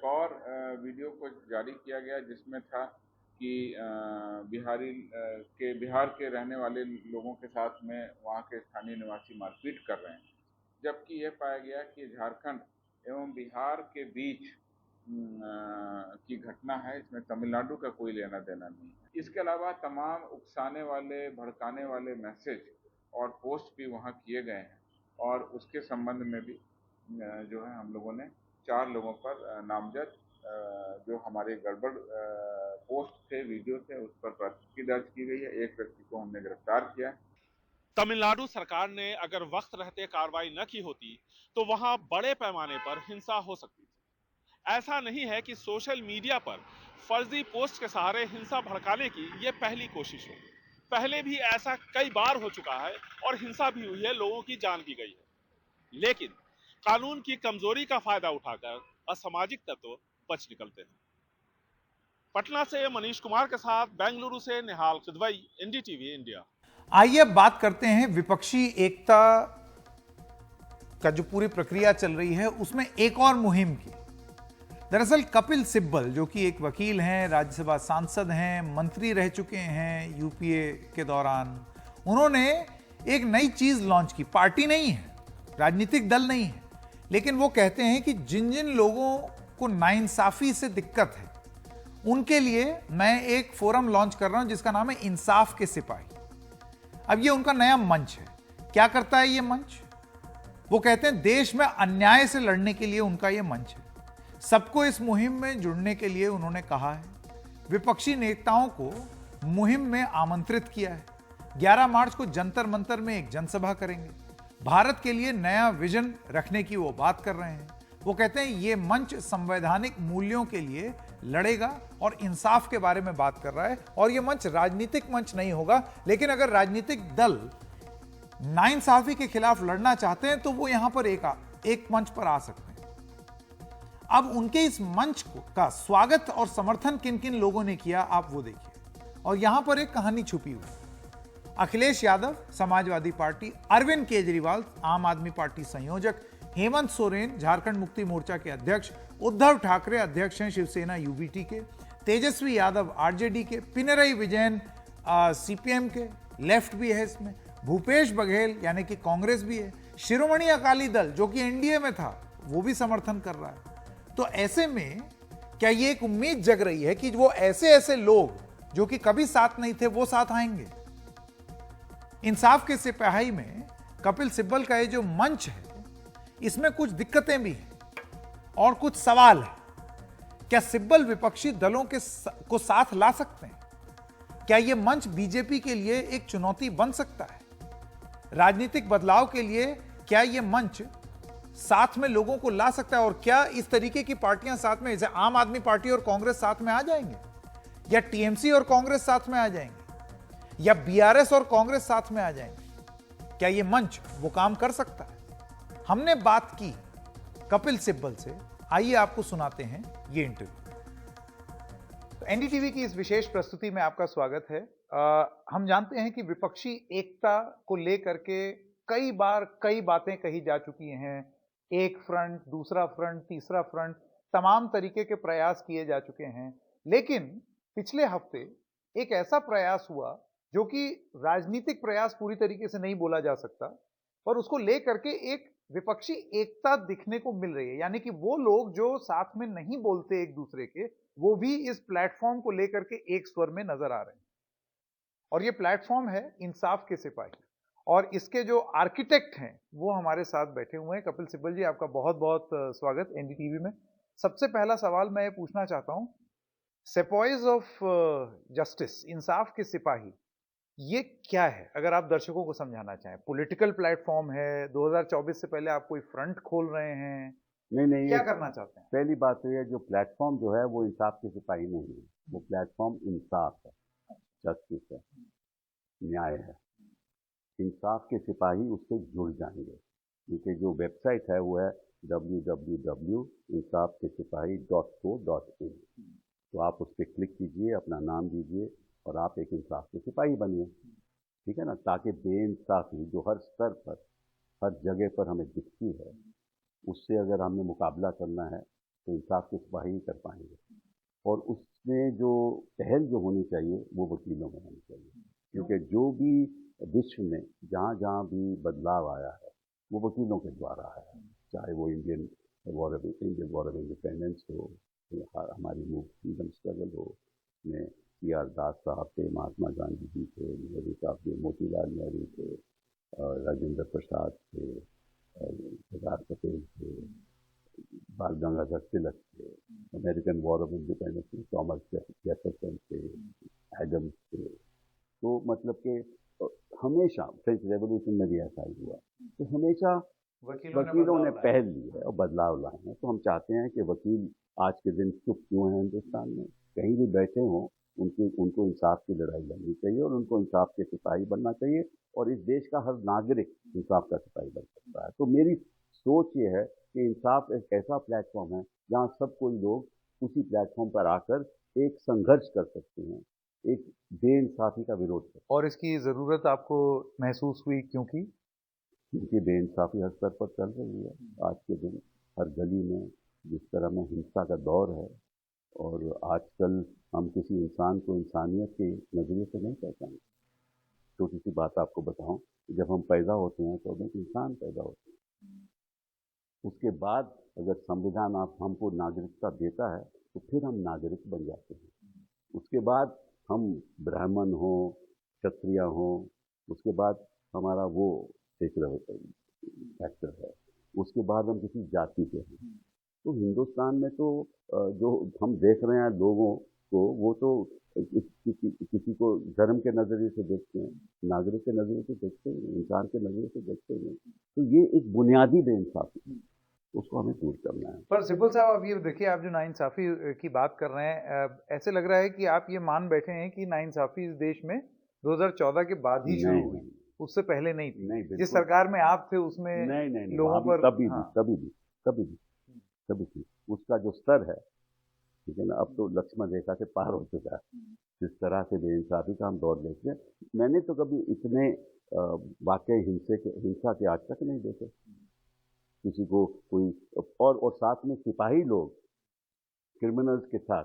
और वीडियो को जारी किया गया जिसमें था कि बिहार के रहने वाले लोगों के साथ में वहाँ के स्थानीय निवासी मारपीट कर रहे हैं, जबकि यह पाया गया कि झारखंड एवं बिहार के बीच की घटना है। इसमें तमिलनाडु का कोई लेना देना नहीं है। इसके अलावा तमाम उकसाने वाले, भड़काने वाले मैसेज और पोस्ट भी वहाँ किए गए हैं और उसके संबंध में भी जो है हम लोगों ने 4 लोगों पर नामजद जो हमारे गड़बड़ पोस्ट थे, वीडियो थे, उस पर प्राथमिकी दर्ज की गई है। एक व्यक्ति को हमने गिरफ्तार किया है। तमिलनाडु सरकार ने अगर वक्त रहते कार्रवाई न की होती तो वहां बड़े पैमाने पर हिंसा हो सकती थी। ऐसा नहीं है कि सोशल मीडिया पर फर्जी पोस्ट के सहारे हिंसा भड़काने की ये पहली कोशिश हो। पहले भी ऐसा कई बार हो चुका है और हिंसा भी हुई है, लोगों की जान भी गई है। लेकिन कानून की कमजोरी का फायदा उठाकर असामाजिक तत्व बच निकलते हैं। पटना से मनीष कुमार के साथ बेंगलुरु से निहाल खिदवई, एनडीटीवी इंडिया। आइए अब बात करते हैं विपक्षी एकता का जो पूरी प्रक्रिया चल रही है उसमें एक और मुहिम की। दरअसल कपिल सिब्बल जो कि एक वकील हैं, राज्यसभा सांसद हैं, मंत्री रह चुके हैं यूपीए के दौरान, उन्होंने एक नई चीज लॉन्च की। पार्टी नहीं है, राजनीतिक दल नहीं है, लेकिन वो कहते हैं कि जिन जिन लोगों को नाइंसाफी से दिक्कत है उनके लिए मैं एक फोरम लॉन्च कर रहा हूं जिसका नाम है इंसाफ के सिपाही। अब ये उनका नया मंच है। क्या करता है ये मंच? वो कहते हैं देश में अन्याय से लड़ने के लिए उनका ये मंच है। सबको इस मुहिम में जुड़ने के लिए उन्होंने कहा है। विपक्षी नेताओं को मुहिम में आमंत्रित किया है। 11 मार्च को जंतर मंतर में एक जनसभा करेंगे। भारत के लिए नया विजन रखने की वो बात कर रहे हैं। वो कहते हैं ये मंच संवैधानिक मूल्यों के लिए लड़ेगा और इंसाफ के बारे में बात कर रहा है। और ये मंच राजनीतिक मंच नहीं होगा, लेकिन अगर राजनीतिक दल नाइंसाफी के खिलाफ लड़ना चाहते हैं तो वो यहां पर एक मंच पर आ सकते हैं। अब उनके इस मंच का स्वागत और समर्थन किन किन लोगों ने किया आप वो देखिए। और यहां पर एक कहानी छुपी हुई। अखिलेश यादव समाजवादी पार्टी, अरविंद केजरीवाल आम आदमी पार्टी संयोजक, हेमंत सोरेन झारखंड मुक्ति मोर्चा के अध्यक्ष, उद्धव ठाकरे अध्यक्ष हैं शिवसेना यूबीटी के, तेजस्वी यादव आरजेडी के, पिनरई विजयन सीपीएम के, लेफ्ट भी है इसमें, भूपेश बघेल यानी कि कांग्रेस भी है, शिरोमणि अकाली दल जो कि एनडीए में था वो भी समर्थन कर रहा है। तो ऐसे में क्या ये एक उम्मीद जग रही है कि वो ऐसे लोग जो कि कभी साथ नहीं थे वो साथ आएंगे? इंसाफ के सिपाही में कपिल सिब्बल का ये जो मंच है इसमें कुछ दिक्कतें भी हैं और कुछ सवाल है। क्या सिब्बल विपक्षी दलों को साथ ला सकते हैं? क्या यह मंच बीजेपी के लिए एक चुनौती बन सकता है? राजनीतिक बदलाव के लिए क्या यह मंच साथ में लोगों को ला सकता है? और क्या इस तरीके की पार्टियां साथ में, जैसे आम आदमी पार्टी और कांग्रेस साथ में आ जाएंगे, या टीएमसी और कांग्रेस साथ में आ जाएंगे, या बीआरएस और कांग्रेस साथ में आ जाएंगे? क्या यह मंच वो काम कर सकता है? हमने बात की कपिल सिब्बल से। आइए आपको सुनाते हैं ये इंटरव्यू। एनडीटीवी की इस विशेष प्रस्तुति में आपका स्वागत है। हम जानते हैं कि विपक्षी एकता को लेकर के कई बार कई बातें कही जा चुकी हैं। एक फ्रंट, दूसरा फ्रंट, तीसरा फ्रंट, तमाम तरीके के प्रयास किए जा चुके हैं। लेकिन पिछले हफ्ते एक ऐसा प्रयास हुआ जो कि राजनीतिक प्रयास पूरी तरीके से नहीं बोला जा सकता, पर उसको लेकर के एक विपक्षी एकता दिखने को मिल रही है। यानी कि वो लोग जो साथ में नहीं बोलते एक दूसरे के, वो भी इस प्लेटफॉर्म को लेकर के एक स्वर में नजर आ रहे हैं। और ये प्लेटफॉर्म है इंसाफ के सिपाही। और इसके जो आर्किटेक्ट हैं वो हमारे साथ बैठे हुए हैं। कपिल सिब्बल जी, आपका बहुत बहुत स्वागत एनडीटीवी में। सबसे पहला सवाल मैं ये पूछना चाहता हूं, सेपॉइज ऑफ जस्टिस, इंसाफ के सिपाही, ये क्या है? अगर आप दर्शकों को समझाना चाहें। पॉलिटिकल प्लेटफॉर्म है, 2024 से पहले आप कोई फ्रंट खोल रहे हैं? नहीं, क्या करना चाहते हैं? पहली बात तो ये, जो प्लेटफॉर्म जो है वो इंसाफ के सिपाही नहीं है, वो प्लेटफॉर्म इंसाफ है, जस्टिस है, न्याय है। इंसाफ के सिपाही उससे जुड़ जाएंगे, क्योंकि जो वेबसाइट है वो है www.insafkesipahi.co.in। तो आप उस पर क्लिक कीजिए, अपना नाम दीजिए और आप एक इंसाफ के सिपाही बनिए, ठीक है ना, ताकि बेइंसाफी जो हर स्तर पर, हर जगह पर हमें दिखती है, उससे अगर हमें मुकाबला करना है तो इंसाफ के सिपाही ही कर पाएंगे। और उसमें जो पहल जो होनी चाहिए वो वकीलों में होनी चाहिए, क्योंकि जो भी विश्व में जहाँ जहाँ भी बदलाव आया है वो वकीलों के द्वारा आया है, चाहे वो इंडियन वॉर ऑफ इंडिपेंडेंस हो, हमारी मूव फ्रीडम स्ट्रगल हो, में CR दास साहब थे, महात्मा गांधी जी थे, नेहरू साहब थे, मोतीलाल नेहरू थे, राजेंद्र प्रसाद थे, सरदार पटेल थे, बाल गंगाधर तिलक थे, अमेरिकन वॉर ऑफ इंडिपेंडेंस में थॉमस जेफरसन थे, एडम्स थे। तो मतलब कि हमेशा फ्रेंच रेवोल्यूशन में भी ऐसा ही हुआ, तो हमेशा वकीलों ने पहल ली है और बदलाव लाए हैं। तो हम चाहते हैं कि वकील आज के दिन चुप क्यों हैं हिंदुस्तान में, कहीं भी बैठे हों, उनको इंसाफ की लड़ाई लड़नी चाहिए और उनको इंसाफ के सिपाही बनना चाहिए, और इस देश का हर नागरिक इंसाफ का सिपाही बन सकता है। तो मेरी सोच ये है कि इंसाफ एक ऐसा प्लेटफॉर्म है जहाँ सब कोई लोग उसी प्लेटफॉर्म पर आकर एक संघर्ष कर सकते हैं, एक बेइंसाफी का विरोध कर। और इसकी ज़रूरत आपको महसूस हुई क्योंकि बेइंसाफी हर स्तर पर चल रही है आज के दिन, हर गली में जिस तरह में हिंसा का दौर है, और आजकल हम किसी इंसान को इंसानियत के नज़रिए से नहीं पहचानते। छोटी सी बात आपको बताऊं, जब हम पैदा होते हैं तो हम एक इंसान पैदा होते हैं, उसके बाद अगर संविधान हमको नागरिकता देता है तो फिर हम नागरिक बन जाते हैं। उसके बाद हम ब्राह्मण हो, क्षत्रिय हो, उसके बाद हमारा वो एक फैक्टर है, उसके बाद हम किसी जाति के हैं। तो हिंदुस्तान में तो जो हम देख रहे हैं लोगों को, वो तो किसी को धर्म के नज़रिए से देखते हैं, नागरिक के नज़रिए से देखते हैं, इंसान के नज़रिए से देखते हैं। तो ये एक बुनियादी बेइंसाफी है, उसको हमें दूर करना है। पर सिब्बल साहब, अब ये देखिए, आप जो नाइंसाफ़ी की बात कर रहे हैं, ऐसे लग रहा है कि आप ये मान बैठे हैं कि नाइंसाफ़ी इस देश में 2014 के बाद ही शुरू हुई, उससे पहले नहीं थी। जिस सरकार में आप थे उसमें नहीं, लोगों पर कभी भी उसका जो स्तर है, ठीक है ना, अब तो लक्ष्मण रेखा से पार हो चुका है। जिस तरह से बेइंसाफी का हम दौर देखते हैं, मैंने तो कभी इतने वाकई हिंसा के आज तक नहीं देखे। किसी को कोई और साथ में सिपाही लोग क्रिमिनल्स के साथ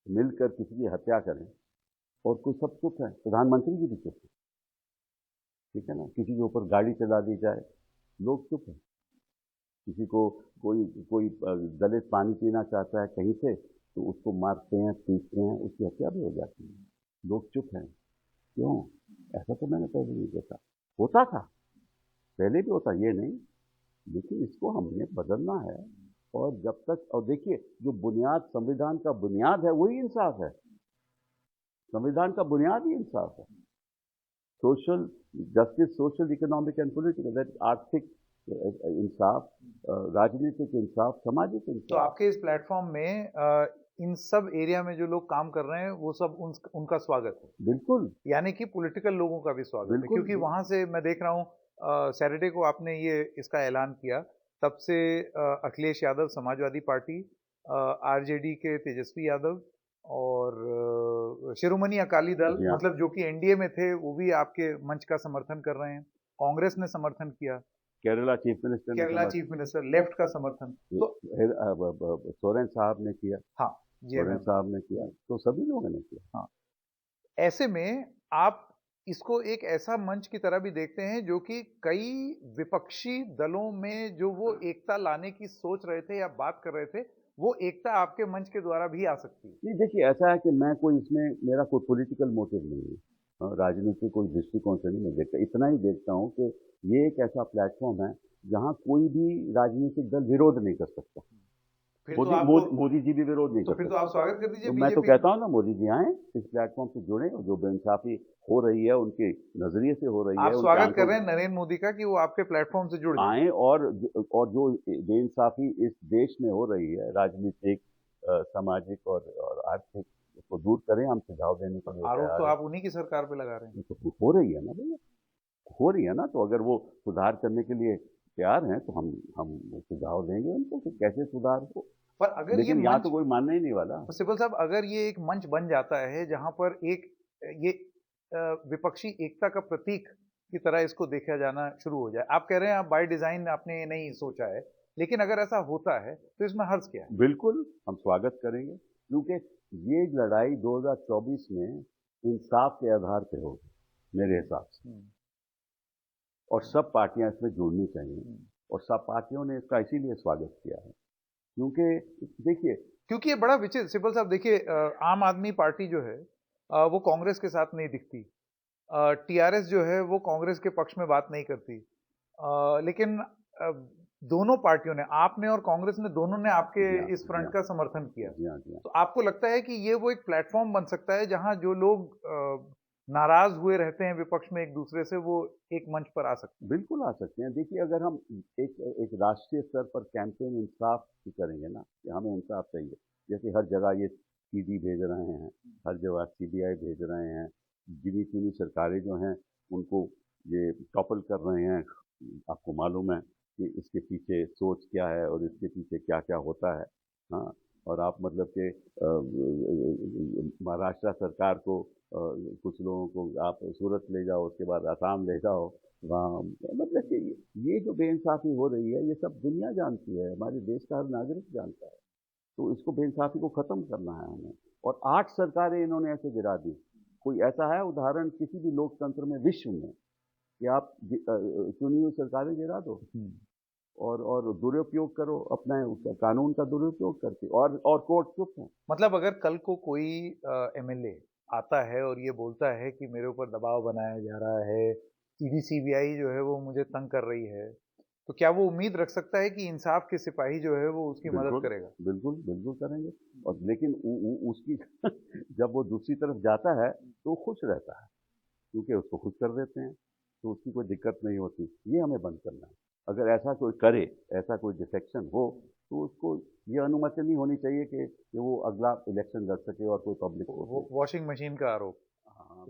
मिलकर किसी की हत्या करें और कोई सब चुप है, प्रधानमंत्री जी भी चुप है, ठीक है ना। किसी के ऊपर गाड़ी चला दी जाए, लोग चुप है। किसी को कोई दलित पानी पीना चाहता है कहीं से, तो उसको मारते हैं, पीटते हैं, उसकी हत्या भी हो जाती है, लोग चुप हैं। क्यों? ऐसा तो मैंने पहले नहीं देखा। होता था, पहले भी होता, ये नहीं, लेकिन इसको हमने बदलना है। और जब तक, और देखिए, जो बुनियाद, संविधान का बुनियाद है वही इंसाफ है। संविधान का बुनियाद ही इंसाफ है। Social justice, social, economic and political, आर्थिक इंसाफ, राजनीतिक इंसाफ, सामाजिक इंसाफ। तो आपके इस प्लेटफॉर्म में इन सब एरिया में जो लोग काम कर रहे हैं वो सब उनका स्वागत है। बिल्कुल, यानी कि पॉलिटिकल लोगों का भी स्वागत है, क्योंकि वहां से मैं देख रहा हूँ सैटरडे को आपने ये इसका ऐलान किया, तब से अखिलेश यादव समाजवादी पार्टी, आरजेडी के तेजस्वी यादव और शिरोमणि अकाली दल, मतलब जो कि एनडीए में थे, वो भी आपके मंच का समर्थन कर रहे हैं। कांग्रेस ने समर्थन किया, केरला चीफ मिनिस्टर लेफ्ट का समर्थन, तो सोरेन साहब ने किया। हाँ, सोरेन साहब ने किया, तो सभी लोगों ने किया। हाँ, ऐसे में आप इसको एक ऐसा मंच की तरह भी देखते हैं जो कि कई विपक्षी दलों में जो वो एकता लाने की सोच रहे थे या बात कर रहे थे, वो एकता आपके मंच के द्वारा भी आ सकती है। नहीं, देखिए, ऐसा है कि मैं कोई इसमें, मेरा कोई पॉलिटिकल मोटिव नहीं है, राजनीतिक कोई दृष्टिकोण से नहीं मैं देखता। इतना ही देखता हूँ कि ये एक ऐसा प्लेटफॉर्म है जहाँ कोई भी राजनीतिक दल विरोध नहीं कर सकता। मोदी जी भी विरोध नहीं कर सकते। फिर तो आप स्वागत कर दीजिए। तो मैं तो कहता हूँ ना, मोदी जी आए, इस प्लेटफॉर्म से जुड़े, और जो बेइंसाफी हो रही है उनके नजरिए से हो रही है। आप स्वागत कर रहे हैं नरेंद्र मोदी का कि वो आपके प्लेटफॉर्म से जुड़ आए, और जो बेइंसाफी इस देश में हो रही है, राजनीतिक, सामाजिक और आर्थिक, उसको दूर करें। हम सुझाव देने के लिए आरोप तो आप उन्हीं की सरकार पे लगा रहे हैं। तो हो रही है ना भैया, हो रही है ना। तो अगर वो सुधार करने के लिए तैयार हैं तो हम सुझाव देंगे उनको कि कैसे सुधार हो। पर अगर लेकिन यहाँ तो कोई मानने ही नहीं वाला। सिब्बल साहब, अगर ये एक मंच बन जाता है जहां पर ये विपक्षी एकता का प्रतीक की तरह इसको देखा जाना शुरू हो जाए, आप कह रहे हैं आप बाय डिजाइन आपने ये नहीं सोचा है, लेकिन अगर ऐसा होता है तो इसमें हर्ज क्या है? बिल्कुल, हम स्वागत करेंगे, क्योंकि ये लड़ाई 2024 में इंसाफ के आधार पे होगी मेरे हिसाब से, और सब पार्टियां इसमें जुड़नी चाहिए, और सब पार्टियों ने इसका इसीलिए स्वागत किया है क्योंकि देखिए, क्योंकि ये बड़ा विचित्र, सिब्बल साहब देखिए, आम आदमी पार्टी जो है वो कांग्रेस के साथ नहीं दिखती, टीआरएस जो है वो कांग्रेस के पक्ष में बात नहीं करती, लेकिन दोनों पार्टियों ने, आपने और कांग्रेस ने, दोनों ने आपके इस फ्रंट का समर्थन किया। तो आपको लगता है कि ये वो एक प्लेटफॉर्म बन सकता है जहां जो लोग नाराज हुए रहते हैं विपक्ष में एक दूसरे से, वो एक मंच पर आ सकते हैं? बिल्कुल आ सकते हैं। देखिए, अगर हम एक राष्ट्रीय स्तर पर कैंपेन इंसाफ की करेंगे ना, कि हमें इंसाफ चाहिए, जैसे हर जगह ये ईडी भेज रहे हैं, हर जगह सीबीआई भेज रहे हैं, गिनी चुनी सरकारें जो हैं उनको ये टॉपल कर रहे हैं, आपको मालूम है कि इसके पीछे सोच क्या है और इसके पीछे क्या क्या होता है। हाँ, और आप मतलब कि महाराष्ट्र सरकार को कुछ लोगों को आप सूरत ले जाओ, उसके बाद आसाम ले जाओ, वहाँ मतलब कि ये जो बेइंसाफी हो रही है ये सब दुनिया जानती है, हमारे देश का हर नागरिक जानता है। तो इसको बेइंसाफी को ख़त्म करना है हमें, और 8 सरकारें इन्होंने ऐसे गिरा दी। कोई ऐसा है उदाहरण किसी भी लोकतंत्र में विश्व में कि आप चुनी हुई सरकारें गिरा दो और दुरुपयोग करो अपना कानून का दुरुपयोग करके, और कोर्ट चुप है। मतलब अगर कल को कोई एमएलए आता है और ये बोलता है कि मेरे ऊपर दबाव बनाया जा रहा है, ईडी सीबीआई जो है वो मुझे तंग कर रही है, तो क्या वो उम्मीद रख सकता है कि इंसाफ के सिपाही जो है वो उसकी मदद करेगा? बिल्कुल बिल्कुल करेंगे, और लेकिन उसकी जब वो दूसरी तरफ जाता है तो वो खुश रहता है, क्योंकि उसको खुश कर देते हैं तो उसकी कोई दिक्कत नहीं होती। ये हमें बंद करना है। अगर ऐसा कोई करे, ऐसा कोई डिफेक्शन हो, तो उसको ये अनुमति नहीं होनी चाहिए कि वो अगला इलेक्शन लड़ सके और कोई पब्लिक वो वॉशिंग मशीन का आरोप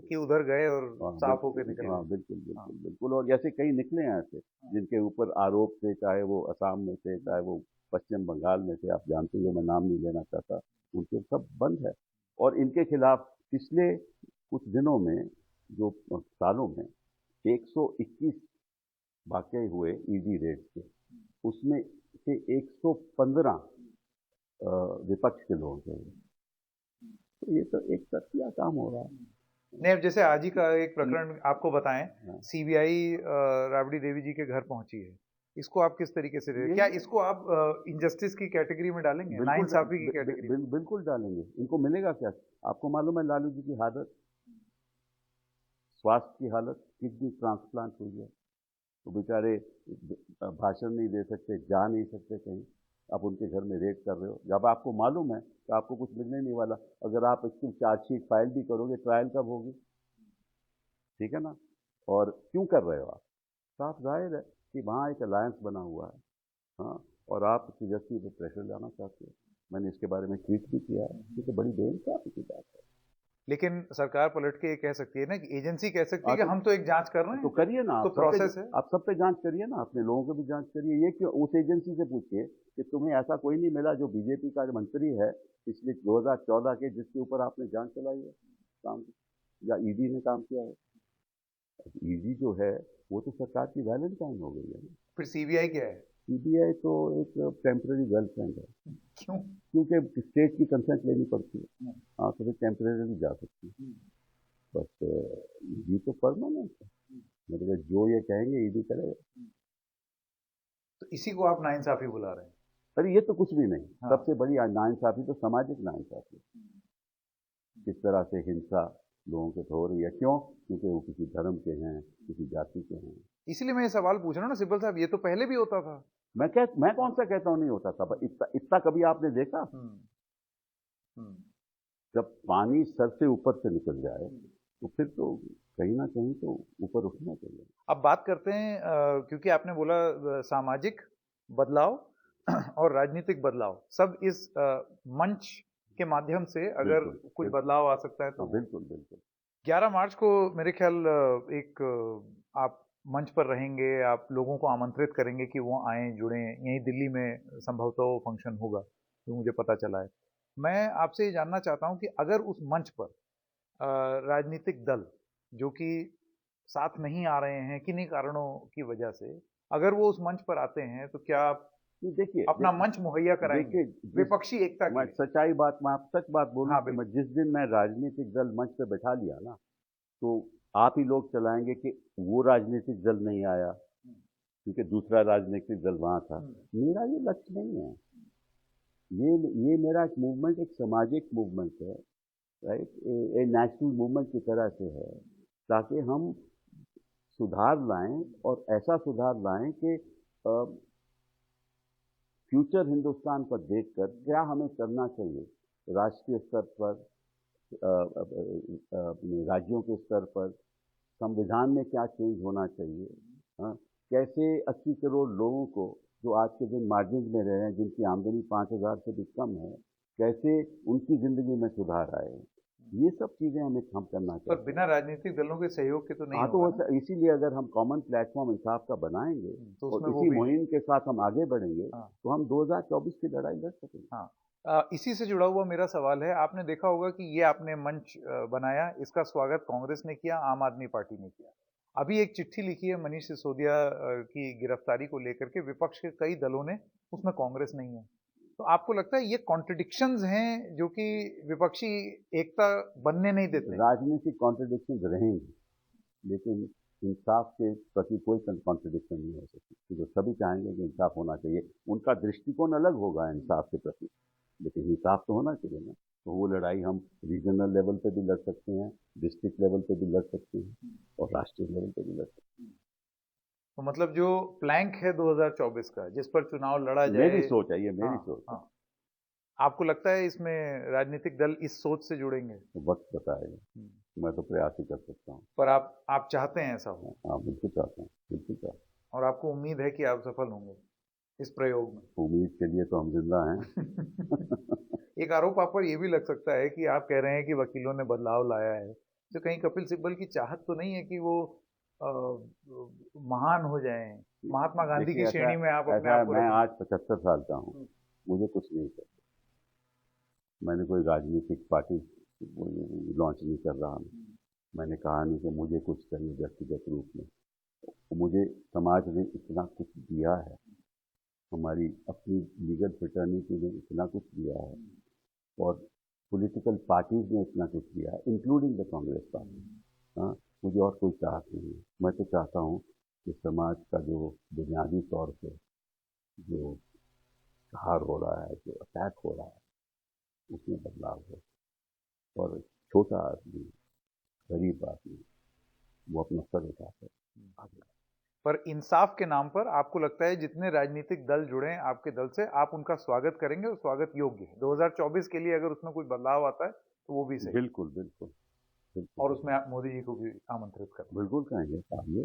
कि उधर गए और साफ होकर निकले। हाँ, बिल्कुल बिल्कुल बिल्कुल। और जैसे कई निकले हैं ऐसे जिनके ऊपर आरोप थे, चाहे वो असम में थे, चाहे वो पश्चिम बंगाल में थे, आप जानते हो, मैं नाम नहीं लेना चाहता, उनके सब बंद है। और इनके खिलाफ पिछले कुछ दिनों में, जो सालों में 121 वाकये हुए ईडी रेड के, उसमें से 115 विपक्ष के लोग हैं। तो ये तो एक तरफिया काम हो रहा है। नहीं, अब जैसे आज ही का एक प्रकरण आपको बताएं, सीबीआई राबड़ी देवी जी के घर पहुंची है, इसको आप किस तरीके से क्या इसको आप इनजस्टिस की कैटेगरी में डालेंगे, नाइंसाफी की कैटेगरी? बिल्कुल डालेंगे। इनको मिलेगा क्या? आपको मालूम है लालू जी की हालत, स्वास्थ्य की हालत, किडनी ट्रांसप्लांट हुई है, तो बेचारे भाषण नहीं दे सकते, जा नहीं सकते कहीं, आप उनके घर में रेड कर रहे हो। जब आपको मालूम है कि आपको कुछ मिलने नहीं वाला, अगर आप इसकी चार्जशीट फाइल भी करोगे, ट्रायल कब होगी? ठीक है ना? और क्यों कर रहे हो आप? साफ जाहिर है कि वहाँ एक अलायंस बना हुआ है। हाँ, और आप तेजस्वी पर प्रेशर लाना चाहते हो। मैंने इसके बारे में ट्वीट भी किया है। ये तो बड़ी बेइंसाफी की बात है। लेकिन सरकार पलट के ये कह सकती है ना, कि एजेंसी कह सकती है कि हम तो एक जांच कर रहे हैं, तो करिए ना, तो प्रोसेस है। आप सब पे जांच करिए ना, अपने लोगों को भी जांच करिए। ये क्यों उस एजेंसी से पूछिए कि तुम्हें ऐसा कोई नहीं मिला जो बीजेपी का मंत्री है पिछले 2014 के, जिसके ऊपर आपने जांच चलाई है काम, या ईडी ने काम किया है? ईडी जो है वो तो सरकार की वैलेंटाइन हो गई है। फिर सीबीआई क्या है? सीबीआई तो एक टेम्पररी गर्लफ्रेंड है। क्यों? क्योंकि स्टेट की कंसेंट लेनी पड़ती है। हाँ, तो फिर टेम्पररी जा सकती है, बट ईडी तो परमानेंट है। मतलब जो ये कहेंगे ईडी करेगा। तो इसी को आप नाइंसाफी बुला रहे हैं? अरे ये तो कुछ भी नहीं। हाँ। सबसे बड़ी नाइंसाफी तो सामाजिक नाइंसाफी, किस तरह से हिंसा लोगों के हो रही है। क्यों? क्योंकि वो किसी धर्म के हैं, किसी जाति के हैं। इसलिए मैं ये सवाल पूछ रहा हूँ ना सिब्बल साहब, ये तो पहले भी होता था। मैं कौन सा कहता हूँ नहीं होता था? इतना कभी आपने देखा? जब पानी सर से ऊपर से निकल जाए तो फिर तो कहीं ना कहीं तो ऊपर उठना चाहिए। अब बात करते हैं, क्योंकि आपने बोला सामाजिक बदलाव और राजनीतिक बदलाव, सब इस मंच के माध्यम से अगर कुछ बदलाव आ सकता है तो। बिल्कुल बिल्कुल। 11 मार्च को मेरे ख्याल एक आप मंच पर रहेंगे, आप लोगों को आमंत्रित करेंगे कि वो आएं, जुड़ें। यहीं दिल्ली में संभवतः वो फंक्शन होगा, जो मुझे पता चला है। मैं आपसे ये जानना चाहता हूं कि अगर उस मंच पर राजनीतिक दल जो कि साथ नहीं आ रहे हैं किन्हीं कारणों की वजह से, अगर वो उस मंच पर आते हैं, तो क्या देखिए अपना मंच मुहैया कराएंगे विपक्षी एकता मैं सच्चाई बात, मैं आप सच बात बोलूं कि मैं जिस दिन मैं राजनीतिक दल मंच पे बैठा लिया ना, तो आप ही लोग चलाएंगे कि वो राजनीतिक दल नहीं आया क्योंकि दूसरा राजनीतिक दल वहां था। मेरा ये लक्ष्य नहीं है। ये मेरा एक मूवमेंट, एक सामाजिक मूवमेंट है, राइट, ए नेशनल मूवमेंट की तरह से है, ताकि हम सुधार लाएं और ऐसा सुधार लाएं कि फ्यूचर हिंदुस्तान पर देखकर क्या हमें करना चाहिए, राष्ट्रीय स्तर पर, अपने राज्यों के स्तर पर, संविधान में क्या चेंज होना चाहिए, कैसे 80 करोड़ लोगों को जो आज के दिन मार्जिन में रहे हैं, जिनकी आमदनी 5,000 से भी कम है, कैसे उनकी जिंदगी में सुधार आए, ये सब चीजें हमें हम करना चाहिए। पर बिना राजनीतिक दलों के सहयोग के तो नहीं तो होगा। इसीलिए अगर हम कॉमन प्लेटफॉर्म इंसाफ का बनाएंगे तो और इसी मुहिम के साथ हम आगे बढ़ेंगे तो हम 2024 की लड़ाई लड़ सकेंगे। इसी से जुड़ा हुआ मेरा सवाल है, आपने देखा होगा कि ये आपने मंच बनाया, इसका स्वागत कांग्रेस ने किया, आम आदमी पार्टी ने किया। अभी एक चिट्ठी लिखी है मनीष सिसोदिया की गिरफ्तारी को लेकर के, विपक्ष के कई दलों ने, उसमें कांग्रेस नहीं है। तो आपको लगता है ये कॉन्ट्रडिक्शंस हैं जो कि विपक्षी एकता बनने नहीं देते? राजनीतिक कॉन्ट्रडिक्शंस रहेंगे, लेकिन इंसाफ के प्रति कोई कॉन्ट्रडिक्शन नहीं हो सकती, क्योंकि सभी चाहेंगे कि इंसाफ होना चाहिए। उनका दृष्टिकोण अलग होगा इंसाफ के प्रति, लेकिन इंसाफ तो होना चाहिए ना। तो वो लड़ाई हम रीजनल लेवल पे भी लड़ सकते हैं, डिस्ट्रिक्ट लेवल पे भी लड़ सकते हैं और राष्ट्रीय लेवल पे भी लड़ सकते हैं। तो मतलब जो प्लैंक है 2024 का, जिस पर चुनाव लड़ा जाए, मेरी सोच है, ये मेरी सोच है। आपको लगता है इसमें राजनीतिक दल इस सोच से जुड़ेंगे? तो वक्त बताएगा, मैं तो प्रयास ही कर सकता हूँ। पर आप चाहते हैं ऐसा हो? हाँ, बिल्कुल चाहता हूँ, बिल्कुल चाहता हूँ। और आपको उम्मीद है कि आप सफल होंगे इस प्रयोग में? उम्मीद के लिए तो हम जिंदा हैं। एक आरोप आप पर यह भी लग सकता है कि आप कह रहे हैं कि वकीलों ने बदलाव लाया है, तो कहीं कपिल सिब्बल की चाहत तो नहीं है कि वो महान हो जाएं, महात्मा गांधी की श्रेणी में आप अपने आप को? मैं आज 75 साल का हूँ, मुझे कुछ नहीं करना। मैंने कोई राजनीतिक पार्टी लॉन्च नहीं कर रहा हूँ। मैंने कहा नहीं कि मुझे कुछ चाहिए व्यक्तिगत रूप में। मुझे समाज ने इतना कुछ दिया है, हमारी अपनी लीगल फ्रेटर्निटी ने इतना कुछ दिया है और पॉलिटिकल पार्टीज ने इतना कुछ दिया है, इंक्लूडिंग द कांग्रेस पार्टी। हाँ, मुझे और कोई चाहत नहीं है। मैं तो चाहता हूँ कि समाज का जो बुनियादी तौर पे जो हार हो रहा है, जो अटैक हो रहा है, उसमें बदलाव हो और छोटा आदमी, गरीब आदमी, वो अपना सर उठाकर आगे। पर इंसाफ के नाम पर आपको लगता है जितने राजनीतिक दल जुड़े हैं आपके दल से, आप उनका स्वागत करेंगे और स्वागत योग्य है? 2024 के लिए अगर उसमें कुछ बदलाव आता है तो वो भी सही? बिल्कुल बिल्कुल बिल्कुल। और उसमें आप मोदी जी को भी आमंत्रित करें? बिल्कुल कहेंगे, आइए।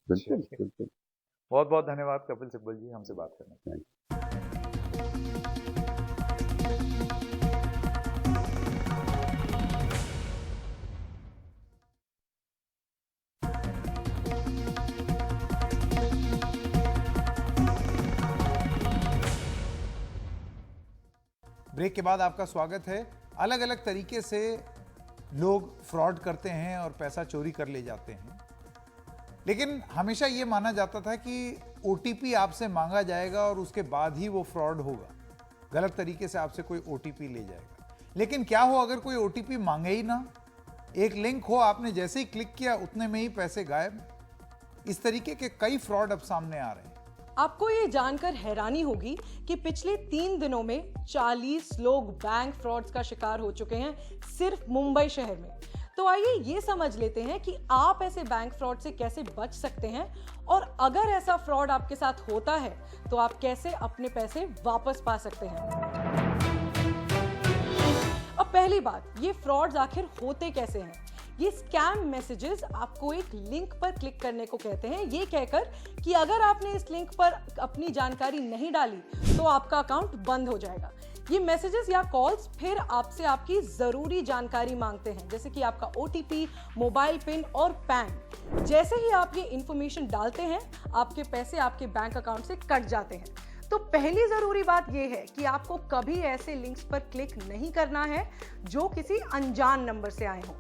बिल्कुल बिल्कुल। बहुत बहुत धन्यवाद कपिल सिब्बल जी हमसे बात करने के लिए। ब्रेक के बाद आपका स्वागत है। अलग अलग तरीके से लोग फ्रॉड करते हैं और पैसा चोरी कर ले जाते हैं, लेकिन हमेशा ये माना जाता था कि ओटीपी आपसे मांगा जाएगा और उसके बाद ही वो फ्रॉड होगा। गलत तरीके से आपसे कोई ओटीपी ले जाएगा। लेकिन क्या हो अगर कोई ओटीपी मांगे ही ना, एक लिंक हो, आपने जैसे ही क्लिक किया उतने में ही पैसे गायब। इस तरीके के कई फ्रॉड अब सामने आ रहे हैं। आपको ये जानकर हैरानी होगी कि पिछले 3 दिनों में 40 लोग बैंक फ्रॉड्स का शिकार हो चुके हैं सिर्फ मुंबई शहर में। तो आइए ये समझ लेते हैं कि आप ऐसे बैंक फ्रॉड से कैसे बच सकते हैं और अगर ऐसा फ्रॉड आपके साथ होता है तो आप कैसे अपने पैसे वापस पा सकते हैं। अब पहली बात, ये फ्रॉड्स आखिर होते कैसे हैं? ये स्कैम मैसेजेस आपको एक लिंक पर क्लिक करने को कहते हैं, ये कहकर कि अगर आपने इस लिंक पर अपनी जानकारी नहीं डाली तो आपका अकाउंट बंद हो जाएगा। ये मैसेजेस या कॉल्स फिर आपसे आपकी जरूरी जानकारी मांगते हैं, जैसे कि आपका ओटीपी, मोबाइल पिन और पैन। जैसे ही आप ये इंफॉर्मेशन डालते हैं, आपके पैसे आपके बैंक अकाउंट से कट जाते हैं। तो पहली जरूरी बात यह है कि आपको कभी ऐसे लिंक्स पर क्लिक नहीं करना है जो किसी अनजान नंबर से आए हों।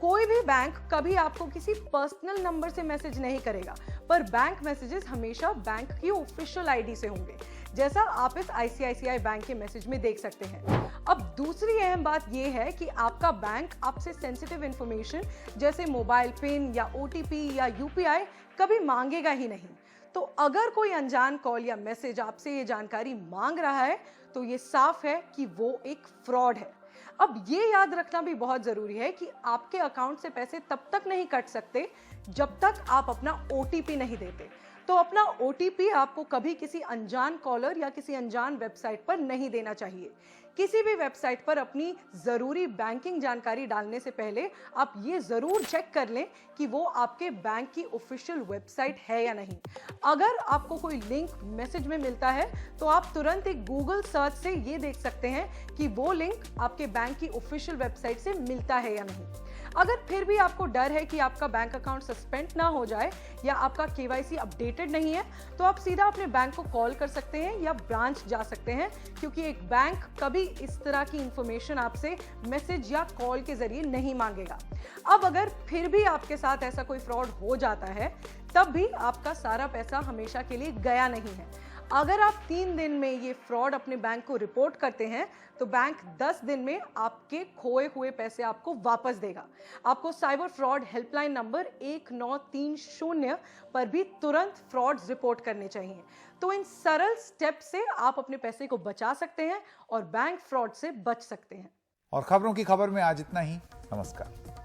कोई भी बैंक कभी आपको किसी पर्सनल नंबर से मैसेज नहीं करेगा, पर बैंक मैसेजेस हमेशा बैंक की ऑफिशियल आईडी से होंगे, जैसा आप इस ICICI बैंक के मैसेज में देख सकते हैं। अब दूसरी अहम बात यह है कि आपका बैंक आपसे सेंसिटिव इंफॉर्मेशन जैसे मोबाइल पिन या OTP या UPI कभी मांगेगा ही नहीं। तो अगर कोई अनजान कॉल या मैसेज आपसे ये जानकारी मांग रहा है तो ये साफ है कि वो एक फ्रॉड है। अब ये याद रखना भी बहुत जरूरी है कि आपके अकाउंट से पैसे तब तक नहीं कट सकते जब तक आप अपना OTP नहीं देते। तो अपना OTP आपको कभी किसी अनजान कॉलर या किसी अनजान वेबसाइट पर नहीं देना चाहिए। किसी भी वेबसाइट पर अपनी जरूरी बैंकिंग जानकारी डालने से पहले आप ये जरूर चेक कर लें कि वो आपके बैंक की ऑफिशियल वेबसाइट है या नहीं। अगर आपको कोई लिंक मैसेज में मिलता है तो आप तुरंत एक गूगल सर्च से ये देख सकते हैं कि वो लिंक आपके बैंक की ऑफिशियल वेबसाइट से मिलता है या नहीं। अगर फिर भी आपको डर है कि आपका बैंक अकाउंट सस्पेंड ना हो जाए या आपका KYC अपडेटेड नहीं है तो आप सीधा अपने बैंक को कॉल कर सकते हैं या ब्रांच जा सकते हैं, क्योंकि एक बैंक कभी इस तरह की इंफॉर्मेशन आपसे मैसेज या कॉल के जरिए नहीं मांगेगा। अब अगर फिर भी आपके साथ ऐसा कोई फ्रॉड हो जाता है तब भी आपका सारा पैसा हमेशा के लिए गया नहीं है। अगर आप 3 दिन में ये फ्रॉड अपने बैंक को रिपोर्ट करते हैं तो बैंक 10 दिन में आपके खोए हुए पैसे आपको वापस देगा। आपको साइबर फ्रॉड हेल्पलाइन नंबर 1930 पर भी तुरंत फ्रॉड रिपोर्ट करने चाहिए। तो इन सरल स्टेप से आप अपने पैसे को बचा सकते हैं और बैंक फ्रॉड से बच सकते हैं। और खबरों की खबर में आज इतना ही। नमस्कार।